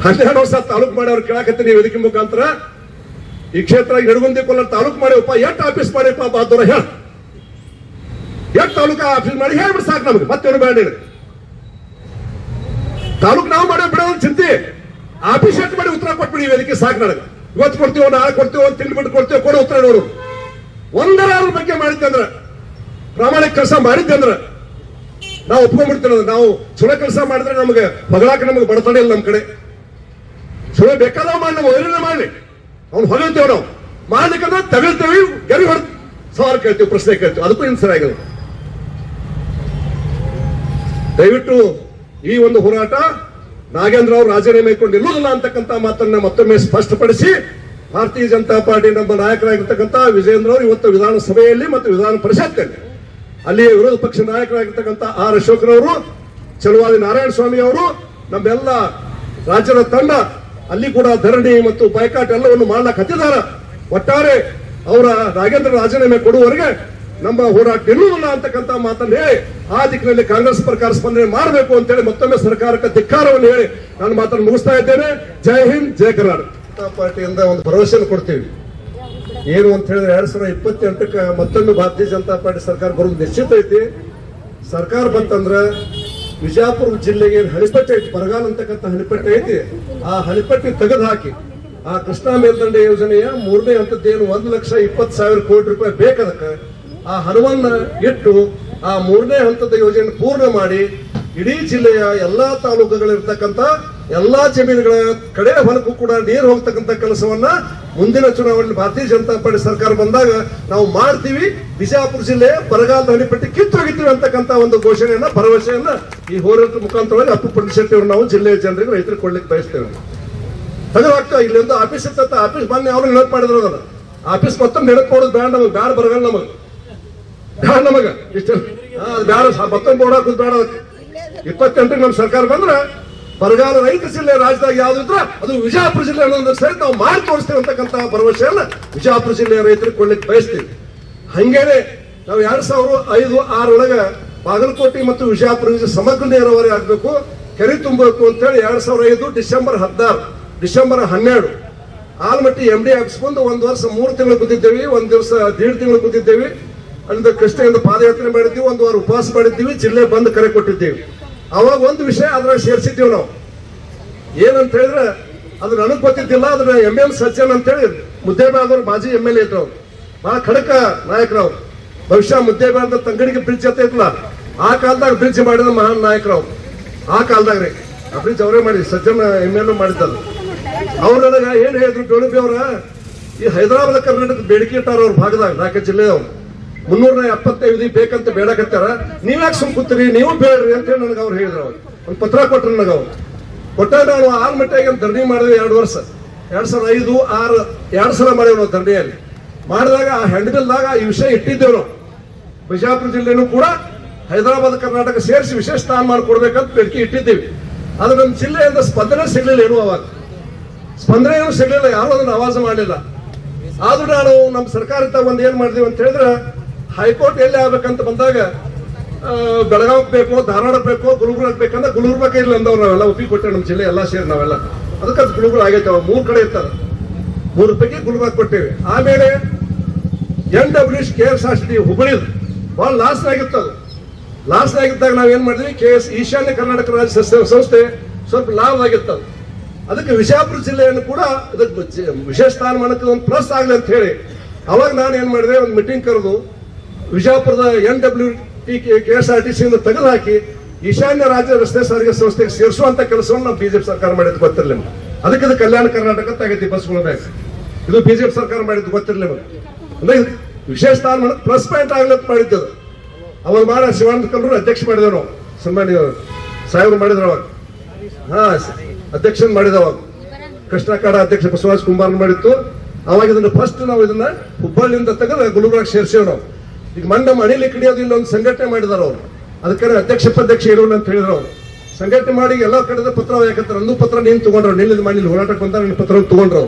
12 ವರ್ಷ ತಾಲೂಕ್ ಮಾಡಿ ಅವ್ರು ಕೇಳಕತ್ತೀನಿ ವೇದಿಕೆ ಮುಖಾಂತರ. ಈ ಕ್ಷೇತ್ರ ನಡಗುಂದಿ ಕೊಲ್ಲ ತಾಲೂಕ್ ಮಾಡಿವಪ್ಪ, ಎಷ್ಟು ಆಫೀಸ್ ಮಾಡಿಪ್ಪ ಬಾದೂರ ಹೇಳ, ಎಷ್ಟು ತಾಲೂಕ ಆಫೀಸ್ ಮಾಡಿ ಹೇಳ್ಬಿಟ್ಟು ಸಾಕು ನಮ್ಗೆ. ಮತ್ತೇನು ಬೇಡ. ತಾಲೂಕ್ ನಾವು ಮಾಡೋ ಬಿಡೋದು ಚಿಂತೆ, ಆಫೀಸ್ ಎಷ್ಟು ಮಾಡಿ ಉತ್ತರ ಕೊಟ್ಬಿಡಿ ವೇದಿಕೆ ಸಾಕು ನನಗೆ. ಇವತ್ತು ಕೊಡ್ತೀವೋ ನಾಳೆ ಕೊಡ್ತೀವೋ ತಿಂಡಿ ಬಿಟ್ಟು ಕೊಡ್ತೀವೋ ಕೊಡೋ ಉತ್ತರ ನೋಡು. ಒಂದರ ಬಗ್ಗೆ ಮಾಡಿದ್ದಂದ್ರ ಪ್ರಾಮಾಣಿಕ ಕೆಲಸ ಮಾಡಿದ್ದಂದ್ರ ನಾವು ಒಪ್ಕೊಂಡ್ಬಿಡ್ತೇವೆ. ನಾವು ಚಲೋ ಕೆಲಸ ಮಾಡಿದ್ರೆ ನಮಗೆ ಹೊಗಳಾಕ ನಮಗೆ ಬಡತಡೆ ಇಲ್ಲ. ನಮ್ಮ ಕಡೆ ಚಲೋ ಬೇಕಾದವ ಮಾಡಿ ನಾವು ವೈರನ ಮಾಡಲಿ, ಅವ್ನು ಹೊಗಳ್ತೇವೆ. ನಾವು ಮಾಡ್ಲಿಕ್ಕಂದ್ರೆ ತಗೊಳ್ತೇವೆ, ಗೆರಿ ಹೊಡೆದು ಸವಾಲು ಕೇಳ್ತೀವಿ, ಪ್ರಶ್ನೆ ಕೇಳ್ತೀವಿ. ಅದಕ್ಕೂ ಹಿಂಸೆ ಆಗಿಲ್ಲ. ದಯವಿಟ್ಟು ಈ ಒಂದು ಹೋರಾಟ ನಾಗೇಂದ್ರ ಅವರು ರಾಜೀನಾಮೆ ಇಟ್ಕೊಂಡು ನಿಲ್ಲುವುದಿಲ್ಲ ಅಂತಕ್ಕಂಥ ಮಾತನ್ನ ಮತ್ತೊಮ್ಮೆ ಸ್ಪಷ್ಟಪಡಿಸಿ, ಭಾರತೀಯ ಜನತಾ ಪಾರ್ಟಿ ನಮ್ಮ ನಾಯಕರಾಗಿರ್ತಕ್ಕಂಥ ವಿಜೇಂದ್ರ ಅವರು ಇವತ್ತು ವಿಧಾನಸಭೆಯಲ್ಲಿ ಮತ್ತು ವಿಧಾನ ಪರಿಷತ್ನಲ್ಲಿ ಅಲ್ಲಿ ವಿರೋಧ ಪಕ್ಷ ನಾಯಕರಾಗಿರ್ತಕ್ಕಂಥ R ಅಶೋಕ್ರವರು, ಚಲುವಾದಿ ನಾರಾಯಣ ಸ್ವಾಮಿ ಅವರು, ನಮ್ಮೆಲ್ಲ ರಾಜ್ಯದ ತಂಡ ಅಲ್ಲಿ ಕೂಡ ಧರಣಿ ಮತ್ತು ಬೈಕಾಟ್ ಎಲ್ಲವನ್ನು ಮಾಡ್ಲಕ್ ಹತ್ತಿದಾರ. ಒಟ್ಟಾರೆ ಅವರ ನಾಗೇಂದ್ರ ರಾಜೀನಾಮೆ ಕೊಡುವವರೆಗೆ ನಮ್ಮ ಹೋರಾಟ ನಿಲ್ಲುವುದಿಲ್ಲ ಅಂತಕ್ಕಂಥ ಮಾತನ್ನು ಹೇಳಿ ಆ ದಿಕ್ಕಿನಲ್ಲಿ ಕಾಂಗ್ರೆಸ್ ಸರ್ಕಾರ ಸ್ಪಂದನೆ ಮಾಡಬೇಕು ಅಂತ ಹೇಳಿ ಮತ್ತೊಮ್ಮೆ ಸರ್ಕಾರಕ್ಕೆ ಧಿಕ್ಕಾರವನ್ನು ಹೇಳಿ ನಾನು ಮಾತನ್ನು ಮುಗಿಸ್ತಾ ಇದ್ದೇನೆ. ಜೈ ಹಿಂದ್, ಜೈ ಕರ್ನಾಟಕ. ಜನತಾ ಪಾರ್ಟಿಯಿಂದ ಒಂದು ಭರವಸೆಯನ್ನು ಕೊಡ್ತೀವಿ. ಏನು ಅಂತ ಹೇಳಿದ್ರೆ 2028ಕ್ಕೆ ಮತ್ತೊಮ್ಮೆ ಭಾರತೀಯ ಜನತಾ ಪಾರ್ಟಿ ಸರ್ಕಾರ ಬರೋದು ನಿಶ್ಚಿತ ಐತಿ. ಸರ್ಕಾರ ಬಂತಂದ್ರ ವಿಜಯಪುರ ಜಿಲ್ಲೆಗೆ ಹಣಿಪಟ್ಟಿ ಐತಿ, ಬರಗಾಲ ಅಂತಕ್ಕಂಥ ಹಣಿಪಟ್ಟಿ ಐತಿ. ಆ ಹಣಿಪಟ್ಟಿ ತೆಗೆದು ಹಾಕಿ ಆ ಕೃಷ್ಣಾ ಮೇಲ್ದಂಡೆ ಯೋಜನೆಯ 3ನೇ ಹಂತದ್ದೇನು 1,20,000 ಕೋಟಿ ರೂಪಾಯಿ ಬೇಕದಕ್ಕೆ ಆ ಹಣವನ್ನ ಇಟ್ಟು ಆ 3ನೇ ಹಂತದ ಯೋಜನೆ ಪೂರ್ಣ ಮಾಡಿ ಇಡೀ ಜಿಲ್ಲೆಯ ಎಲ್ಲಾ ತಾಲೂಕುಗಳಿರ್ತಕ್ಕಂಥ ಎಲ್ಲಾ ಜಮೀನುಗಳ ಕಡೆ ಹೊಲಕ್ಕೂ ಕೂಡ ನೀರು ಹೋಗ್ತಕ್ಕಂಥ ಕೆಲಸವನ್ನ ಮುಂದಿನ ಚುನಾವಣೆ ಭಾರತೀಯ ಜನತಾ ಪಾರ್ಟಿ ಸರ್ಕಾರ ಬಂದಾಗ ನಾವು ಮಾಡ್ತೀವಿ. ಬಿಜಾಪುರ ಜಿಲ್ಲೆಯ ಬರಗಾಲದ ಹಣಿಪಟ್ಟಿ ಕಿತ್ತೋಗಿದ್ದೀವಿ ಅಂತಕ್ಕಂಥ ಒಂದು ಘೋಷಣೆಯನ್ನ, ಭರವಸೆಯನ್ನ ಈ ಹೋರಾಟದ ಮುಖಾಂತರವಾಗಿ ಅಪ್ಪು ಪಂಡಿಶೆಟ್ಟಿ ಅವರು ನಾವು ಜಿಲ್ಲೆಯ ಜನರಿಗೆ ರೈತರಿಗೆ ಕೊಡ್ಲಿಕ್ಕೆ ಬಯಸ್ತೇವೆ. ಹಾಗಾಗ್ತಾ ಇಲ್ಲೊಂದು ಆಫೀಸ್ ಇರ್ತಂತ ಆಫೀಸ್ ಬಂದು ಅವ್ರು ನೆನಪು ಮಾಡಿದ್ರು. ಅದನ್ನ ಆಫೀಸ್ ಮತ್ತೊಮ್ಮೆ ನೆನಪು ಮಾಡೋದು ಬೇಡ, ನಮಗೆ ಬೇಡ ಬರಗಾಲ, ನಮಗೆ ಬೇಡ, ನಮಗೆ ಇಷ್ಟು ಬೇಡ, ಮತ್ತೊಂದು ಬೋಡಾಕೋದು ಬೇಡ. 28ಕ್ಕೆ ನಮ್ಮ ಸರ್ಕಾರ ಬಂದ್ರೆ ಬರಗಾಲ ರೈತ ಜಿಲ್ಲೆ ರಾಜ್ಯದಾಗ ಯಾವ್ದು ಇದ್ರ ಅದು ವಿಜಯಪುರ ಜಿಲ್ಲೆ ಅನ್ನೋದನ್ನ ಸೇರಿ ನಾವು ಮಾಡಿ ತೋರಿಸ್ತೇವೆ ಅಂತಕ್ಕಂಥ ಭರವಸೆಯನ್ನ ವಿಜಯಪುರ ಜಿಲ್ಲೆಯ ರೈತರಿಗೆ ಕೊಡ್ಲಿಕ್ಕೆ ಬಯಸ್ತೀವಿ. ಹಂಗೇನೆ ನಾವು 2005-6 ಒಳಗ ಬಾಗಲಕೋಟೆ ಮತ್ತು ವಿಜಯಪುರ ಸಮಗ್ರ ನೀರಾವರಿ ಆಗ್ಬೇಕು, ಕೆರೆ ತುಂಬಬೇಕು ಅಂತ ಹೇಳಿ 2005 December 16, December 12 Almatti MD office ಬಂದು 1 ವರ್ಷ 3 ತಿಂಗಳು ಕೂತಿದ್ದೇವೆ, 1 ದಿವಸ 1.5 ತಿಂಗಳು ಕೂತಿದ್ದೇವೆ. ಅಲ್ಲಿಂದ ಕೃಷ್ಣೆಯಿಂದ ಪಾದಯಾತ್ರೆ ಮಾಡಿದ್ದೀವಿ, 1 ವಾರ ಉಪವಾಸ ಮಾಡಿದ್ದೀವಿ, ಜಿಲ್ಲೆ ಬಂದ್ ಕರೆ ಕೊಟ್ಟಿದ್ದೇವೆ. ಅವಾಗ ಒಂದು ವಿಷಯ ಅದ್ರಾಗ ಸೇರಿಸಿದ್ದೀವಿ ನಾವು. ಏನಂತ ಹೇಳಿದ್ರೆ ಅದು ನನಗೆ ಗೊತ್ತಿದ್ದಿಲ್ಲ. ಅದನ್ನ MM ಸಜ್ಜನ್ ಅಂತ ಹೇಳಿ ಮುದ್ದೇಬೇಳದವ್ರು ಮಾಜಿ MLA ಇದ್ರು. ಅವ್ರು ಬಹಳ ಖಡಕ ನಾಯಕರವ್ರು. ಭವಿಷ್ಯ ಮುದ್ದೇಬೇಳದ ತಂಗಡಿಗೆ ಬ್ರಿಡ್ಜ್ ಅಂತ ಇತ್ತಲ್ಲ, ಆ ಕಾಲದಾಗ ಬ್ರಿಡ್ಜ್ ಮಾಡಿದ ಮಹಾನ್ ನಾಯಕರವ್ರು. ಆ ಕಾಲದಾಗ ರೀ ಆ ಬ್ರಿಡ್ಜ್ ಅವರೇ ಮಾಡಿ ಸಜ್ಜನ್ MLA ಮಾಡಿದ್ದಲ್ಲ. ಅವ್ರು ನನಗ ಏನ್ ಹೇಳಿದ್ರು, ಡೋಳಿಬಿ ಅವರ ಈ ಹೈದರಾಬಾದ್ ಕರ್ನಾಟಕದ ಬೇಡಿಕೆ ಇಟ್ಟಾರ ಅವ್ರ ಭಾಗದಾಗ 4 ಜಿಲ್ಲೆಯವ್ರು 375 ಬೇಕಂತ ಬೇಡಕತ್ತಾರ. ನೀವ್ಯಾಕೆ ಸುಮ್ ಕೂತ್ರಿ, ನೀವು ಬೇಡ್ರಿ ಅಂತ ಹೇಳಿ ನನಗೆ ಅವ್ರು ಹೇಳಿದ್ರು. ಅವ್ರು ಒಂದು ಪತ್ರ ಕೊಟ್ರು ನನಗೆ. ಅವ್ರು ಕೊಟ್ಟಾಗ ನಾವು ಆಲ್ಮಟ್ಟಿಗೆ ಧರಣಿ ಮಾಡಿದ್ವಿ 2 ವರ್ಷ. 2005, 6 2 ಸಲ ಮಾಡಿವಿ ನಾವು ಧರಣಿಯಲ್ಲಿ. ಮಾಡಿದಾಗ ಆ ಹೆಂಡಬಿಲ್ದಾಗ ಈ ವಿಷಯ ಇಟ್ಟಿದ್ದೇವೆ ನಾವು. ಬಿಜಾಪುರ ಜಿಲ್ಲೆನೂ ಕೂಡ ಹೈದರಾಬಾದ್ ಕರ್ನಾಟಕ ಸೇರಿಸಿ ವಿಶೇಷ ಸ್ಥಾನ ಮಾಡಿಕೊಡ್ಬೇಕಂತ ಬೇಡಿಕೆ ಇಟ್ಟಿದ್ದೀವಿ. ಅದು ನಮ್ಮ ಜಿಲ್ಲೆಯಿಂದ ಸ್ಪಂದನೆ ಸಿಗ್ಲಿಲ್ಲ. ಏನು ಅವಾಗ ಸ್ಪಂದನೆ ಏನು ಸಿಗ್ಲಿಲ್ಲ, ಯಾರು ಅದನ್ನ ಆವಾಜ ಮಾಡಲಿಲ್ಲ. ಆದ್ರೂ ನಾವು ನಮ್ಮ ಸರ್ಕಾರದಿಂದ ಒಂದು ಏನ್ ಮಾಡಿದೀವಿ ಅಂತ ಹೇಳಿದ್ರೆ, ಹೈಕೋರ್ಟ್ ಎಲ್ಲಿ ಆಗ್ಬೇಕಂತ ಬಂದಾಗ ಬೆಳಗಾವಿಗೆ ಬೇಕು, ಧಾರವಾಡ ಬೇಕು, ಗುಲ್ಬರ್ಗ ಬೇಕಂದ್ರೆ ಗುಲ್ಬರ್ಗ ಇಲ್ಲ ಅಂದವ್ರು ನಾವೆಲ್ಲ ಒಪ್ಪಿಗೆ ಕೊಟ್ಟೇವೆ. ನಮ್ಮ ಜಿಲ್ಲೆ ಎಲ್ಲ ಸೇರಿ ನಾವೆಲ್ಲ ಅದಕ್ಕೆ ಗುಲ್ಬರ್ಗ ಆಗೈತೆ. 3 ಕಡೆ ಇರ್ತಾರೆ, 3 ಪೈಕಿ ಗುಲ್ಬರ್ಗ ಕೊಟ್ಟೇವೆ. ಆಮೇಲೆ NWS KSRTC ಹುಬ್ಬಳ್ಳಿದು ಬಹಳ ಲಾಸ್ ಆಗಿತ್ತು. ಅದು ಲಾಸ್ ಆಗಿದ್ದಾಗ ನಾವ್ ಏನ್ ಮಾಡಿದ್ವಿ, ಈಶಾನ್ಯ ಕರ್ನಾಟಕ ರಾಜ್ಯ ಸಂಸ್ಥೆ ಸ್ವಲ್ಪ ಲಾಭ ಆಗಿತ್ತು. ಅದಕ್ಕೆ ವಿಜಯಪುರ ಜಿಲ್ಲೆಯನ್ನು ಕೂಡ ಅದಕ್ಕೆ ವಿಶೇಷ ಸ್ಥಾನಮಾನಕ್ಕೆ ಒಂದು ಪ್ಲಸ್ ಆಗ್ಲಿ ಅಂತ ಹೇಳಿ ಅವಾಗ ನಾನು ಏನ್ ಮಾಡಿದೆ, ಒಂದು ಮೀಟಿಂಗ್ ಕರೆದು ವಿಜಯಪುರದ KSRTC ತೆಗೆದು ಹಾಕಿ ಈಶಾನ್ಯ ರಾಜ್ಯ ರಸ್ತೆ ಸಾರಿಗೆ ಸಂಸ್ಥೆಗೆ ಸೇರಿಸುವಂತ ಕೆಲಸವನ್ನು ನಾವು ಬಿಜೆಪಿ ಸರ್ಕಾರ ಮಾಡಿದ್ದು ಗೊತ್ತಿರಲಿಲ್ಲ. ಅದಕ್ಕೆ ಇದು ಕಲ್ಯಾಣ ಕರ್ನಾಟಕ ತಗತಿ ಬಸ್ಗಳ ಬ್ಯಾಗ್ ಇದು ಬಿಜೆಪಿ ಸರ್ಕಾರ ಮಾಡಿದ್ದು ಗೊತ್ತಿರಲಿಲ್ಲ. ಅಂದ್ರೆ ವಿಶೇಷ ಸ್ಥಾನಮಾನ ಪ್ಲಸ್ ಪಾಯಿಂಟ್ ಆಗ್ಲಿ ಅಂತ ಮಾಡಿದ್ದು. ಅವಾಗ ಮಾಡ ಶಿವಾನಂದ ಕಲ್ರು ಅಧ್ಯಕ್ಷ ಮಾಡಿದೆವು ನಾವು, ಸನ್ಮಾನ್ಯ ಸಾಹೇಬರು ಮಾಡಿದ್ರು ಅವಾಗ. ಅಧ್ಯಕ್ಷ ಮಾಡಿದವಾಗ ಕೃಷ್ಣ ಕಾಡ ಅಧ್ಯಕ್ಷ ಬಸವರಾಜ್ ಕುಂಬಾರ್ ಮಾಡಿತ್ತು. ಅವಾಗ ಇದನ್ನ ಫಸ್ಟ್ ನಾವು ಇದನ್ನ ಹುಬ್ಬಳ್ಳಿಯಿಂದ ತೆಗೆದು ಗುಲ್ಬರ್ಗ ಸೇರಿಸೇವ್ ನಾವು. ಈಗ ಮಂಡ ಮಣಿಲಿ ಕಿಡಿಯೋದು ಇಲ್ಲೊಂದು ಸಂಘಟನೆ ಮಾಡಿದಾರ ಅವ್ರು. ಅದಕ್ಕೆ ಅಧ್ಯಕ್ಷ ಇರೋಣ ಅಂತ ಹೇಳಿದ್ರು ಅವ್ರು. ಸಂಘಟನೆ ಮಾಡಿ ಎಲ್ಲ ಕಡೆ ಪತ್ರ ಯಾಕಂದ್ರೆ ನಂದು ಪತ್ರ ನೀನ್ ತಗೊಂಡ್ರು, ನಿಲ್ಲಿದ್ ಮಾಡಿ ಹೋರಾಟಕ್ಕೆ ಬಂದ ನಿನ್ನ ಪತ್ರ ತಗೊಂಡ್ರು.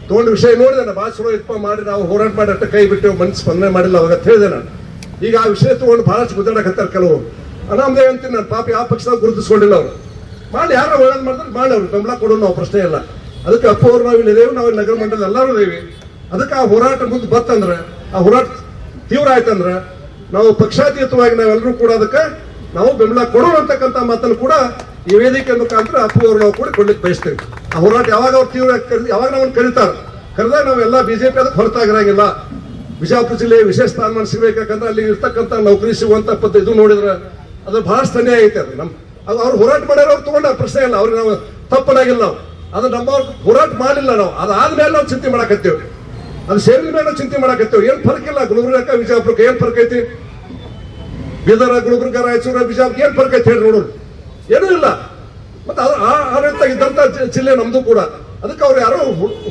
ತಗೊಂಡು ವಿಷಯ ನೋಡಿದೆ, ಭಾಳ ಚಲೋ ಇಪ್ಪ ಮಾಡಿ ನಾವು ಹೋರಾಟ ಮಾಡಿ ಅಟ್ಟ ಕೈ ಬಿಟ್ಟು ಮನಸ್ಸು ಸ್ಪಂದನೆ ಮಾಡಿಲ್ಲ ಅವಾಗ ಅಂತ ಹೇಳಿದೆ ನಾನು. ಈಗ ಆ ವಿಷಯ ತಗೊಂಡು ಬಹಳಷ್ಟು ಗುದ್ದಾಡಕತ್ತಾರೆ ಕೆಲವು. ಅನಾಮದೇ ಅಂತೀನಿ ನಾನು, ಪಾಪ ಯಾವ ಪಕ್ಷದಾಗ ಗುರುತಿಸ್ಕೊಂಡಿಲ್ಲ ಅವ್ರು. ಮಾಡಿ ಯಾರು ಒಳ್ಳೇದು ಮಾಡಿದ್ರೆ ಮಾಡಿ ಅವ್ರು ಬೆಂಬಲ ಕೊಡೋದು ನಾವು ಪ್ರಶ್ನೆ ಇಲ್ಲ. ಅದಕ್ಕೆ ಅಪ್ಪ ಅವ್ರು ನಾವು ಇಲ್ಲಿದ್ದೇವೆ, ನಾವು ನಗರ ಮಂಡಲ ಎಲ್ಲರೂ ಇದೇವಿ. ಅದಕ್ಕೆ ಆ ಹೋರಾಟ ಮುಂದೆ ಬತ್ತಂದ್ರೆ, ಆ ಹೋರಾಟ ತೀವ್ರ ಆಯ್ತಂದ್ರೆ ನಾವು ಪಕ್ಷಾತೀತವಾಗಿ ನಾವೆಲ್ಲರೂ ಕೂಡ ಅದಕ್ಕೆ ನಾವು ಬೆಂಬಲ ಕೊಡೋಣ ಅಂತಕ್ಕಂಥ ಮಾತನ್ನು ಕೂಡ ಈ ವೇದಿಕೆ ಮುಖಾಂತರ ಅಪ್ಪು ಅವರು ನಾವು ಕೂಡ ಕೊಡ್ಲಿಕ್ಕೆ ಬಯಸ್ತೇವೆ. ಆ ಹೋರಾಟ ಯಾವಾಗ ಅವ್ರು ತೀವ್ರ ಯಾವಾಗ ನಾವನ್ನ ಕರೆದಾಗ ನಾವೆಲ್ಲ ಬಿಜೆಪಿ ಅದಕ್ಕೆ ಹೊರತಾಗಿರಂಗಿಲ್ಲ. ಬಿಜಾಪುರ ಜಿಲ್ಲೆ ವಿಶೇಷ ಸ್ಥಾನಮಾನ ಸಿಗಬೇಕಂದ್ರೆ ಅಲ್ಲಿ ಇರ್ತಕ್ಕಂಥ ನೌಕರಿ ಸಿಗುವಂತ ಪದ್ಧತಿ ಇದು ನೋಡಿದ್ರೆ ಅದು ಬಹಳಷ್ಟು ಅನ್ಯಾಯ ಐತೆ. ಅದು ಅವ್ರು ಹೋರಾಟ ಮಾಡ್ಯಾರ, ಅವ್ರು ತಗೊಂಡ ಪ್ರಶ್ನೆ ಇಲ್ಲ, ಅವ್ರಿಗೆ ನಾವು ತಪ್ಪನಾಗಿಲ್ಲ. ನಾವು ಅದು ನಮ್ಮವ್ರು ಹೋರಾಟ ಮಾಡಲಿಲ್ಲ. ನಾವು ಅದಾದ್ಮೇಲೆ ನಾವು ಚಿಂತೆ ಮಾಡಕತ್ತೇವೆ, ಅದು ಸೇರಿದ ಮೇಲೆ ಚಿಂತೆ ಮಾಡಕತ್ತೇವೆ. ಏನ್ ಫರ್ಕ್ ಇಲ್ಲ ಗುಲ್ಬರ್ಗಕ್ಕೆ ವಿಜಯಪುರಕ್ಕೆ ಏನ್ ಫರ್ಕ್ ಐತಿ? ಬೀದರ, ಗುಲ್ಬರ್ಗ, ರಾಯಚೂರು, ಬಿಜಾಪುರ ಏನ್ ಫರ್ಕ್ ಐತಿ ಹೇಳಿ ನೋಡೋಣ. ಏನೂ ಇಲ್ಲ. ಮತ್ತೆ ಆಡಳಿತ ಇದ್ದಂತ ಜಿಲ್ಲೆ ನಮ್ದು ಕೂಡ. ಅದಕ್ಕೆ ಅವ್ರು ಯಾರೋ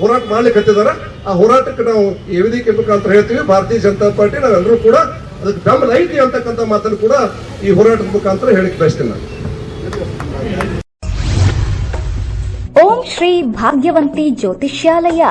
ಹೋರಾಟ ಮಾಡ್ಲಿಕ್ಕೆ ಹತ್ತಿದಾರ. ಆ ಹೋರಾಟಕ್ಕೆ ನಾವು ಈ ವೇದಿಕೆ ಮುಖಾಂತರ ಹೇಳ್ತೀವಿ, ಭಾರತೀಯ ಜನತಾ ಪಾರ್ಟಿ ನಾವೆಲ್ಲರೂ ಕೂಡ ಅದಕ್ಕೆ ಬೆಂಬಲ ಐತಿ ಅಂತಕ್ಕಂಥ ಮಾತನ್ನು ಕೂಡ ಈ ಹೋರಾಟದ ಮುಖಾಂತರ ಹೇಳಿಕ್ಕೆ ಬಯಸ್ತೀನಿ ನಾನು. ಓಂ ಶ್ರೀ ಭಾಗ್ಯವಂತಿ ಜ್ಯೋತಿಷ್ಯಾಲಯ,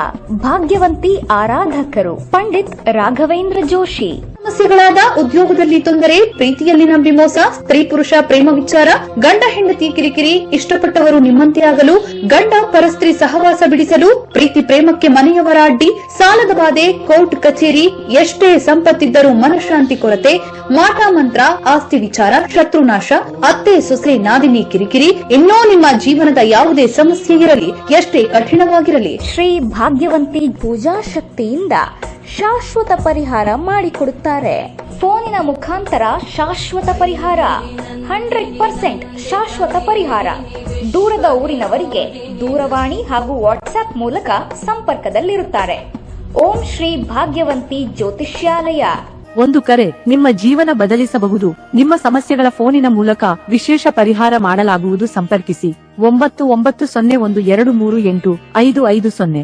ಭಾಗ್ಯವಂತಿ ಆರಾಧಕರು ಪಂಡಿತ್ ರಾಘವೇಂದ್ರ ಜೋಶಿ. ಸಮಸ್ಯೆಗಳಾದ ಉದ್ಯೋಗದಲ್ಲಿ ತೊಂದರೆ, ಪ್ರೀತಿಯಲ್ಲಿ ನಂಬಿ ಮೋಸ, ಸ್ತ್ರೀ ಪುರುಷ ಪ್ರೇಮ ವಿಚಾರ, ಗಂಡ ಹೆಂಡತಿ ಕಿರಿಕಿರಿ, ಇಷ್ಟಪಟ್ಟವರು ನಿಮ್ಮಂತೆ ಆಗಲು, ಗಂಡ ಪರಸ್ತ್ರೀ ಸಹವಾಸ ಬಿಡಿಸಲು, ಪ್ರೀತಿ ಪ್ರೇಮಕ್ಕೆ ಮನೆಯವರ ಅಡ್ಡಿ, ಸಾಲದ ಬಾಧೆ, ಕೋರ್ಟ್ ಕಚೇರಿ, ಎಷ್ಟೇ ಸಂಪತ್ತಿದ್ದರೂ ಮನಃಶಾಂತಿ ಕೊರತೆ, ಮಾಟ ಮಂತ್ರ, ಆಸ್ತಿ ವಿಚಾರ, ಶತ್ರುನಾಶ, ಅತ್ತೆ ಸೊಸೆ ನಾದಿನಿ ಕಿರಿಕಿರಿ, ಇನ್ನೂ ನಿಮ್ಮ ಜೀವನದ ಯಾವುದೇ ಸಮಸ್ಯೆ ಇರಲಿ, ಎಷ್ಟೇ ಕಠಿಣವಾಗಿರಲಿ, ಶ್ರೀ ಭಾಗ್ಯವಂತಿ ಪೂಜಾ ಶಕ್ತಿಯಿಂದ ಶಾಶ್ವತ ಪರಿಹಾರ ಮಾಡಿಕೊಡುತ್ತಾರೆ. ಫೋನಿನ ಮುಖಾಂತರ ಶಾಶ್ವತ ಪರಿಹಾರ, 100% ಶಾಶ್ವತ ಪರಿಹಾರ. ದೂರದ ಊರಿನವರಿಗೆ ದೂರವಾಣಿ ಹಾಗೂ ವಾಟ್ಸ್ಆಪ್ ಮೂಲಕ ಸಂಪರ್ಕದಲ್ಲಿರುತ್ತಾರೆ. ಓಂ ಶ್ರೀ ಭಾಗ್ಯವಂತಿ ಜ್ಯೋತಿಷ್ಯಾಲಯ. ಒಂದು ಕರೆ ನಿಮ್ಮ ಜೀವನ ಬದಲಿಸಬಹುದು. ನಿಮ್ಮ ಸಮಸ್ಯೆಗಳ ಫೋನಿನ ಮೂಲಕ ವಿಶೇಷ ಪರಿಹಾರ ಮಾಡಲಾಗುವುದು. ಸಂಪರ್ಕಿಸಿ 9901238550.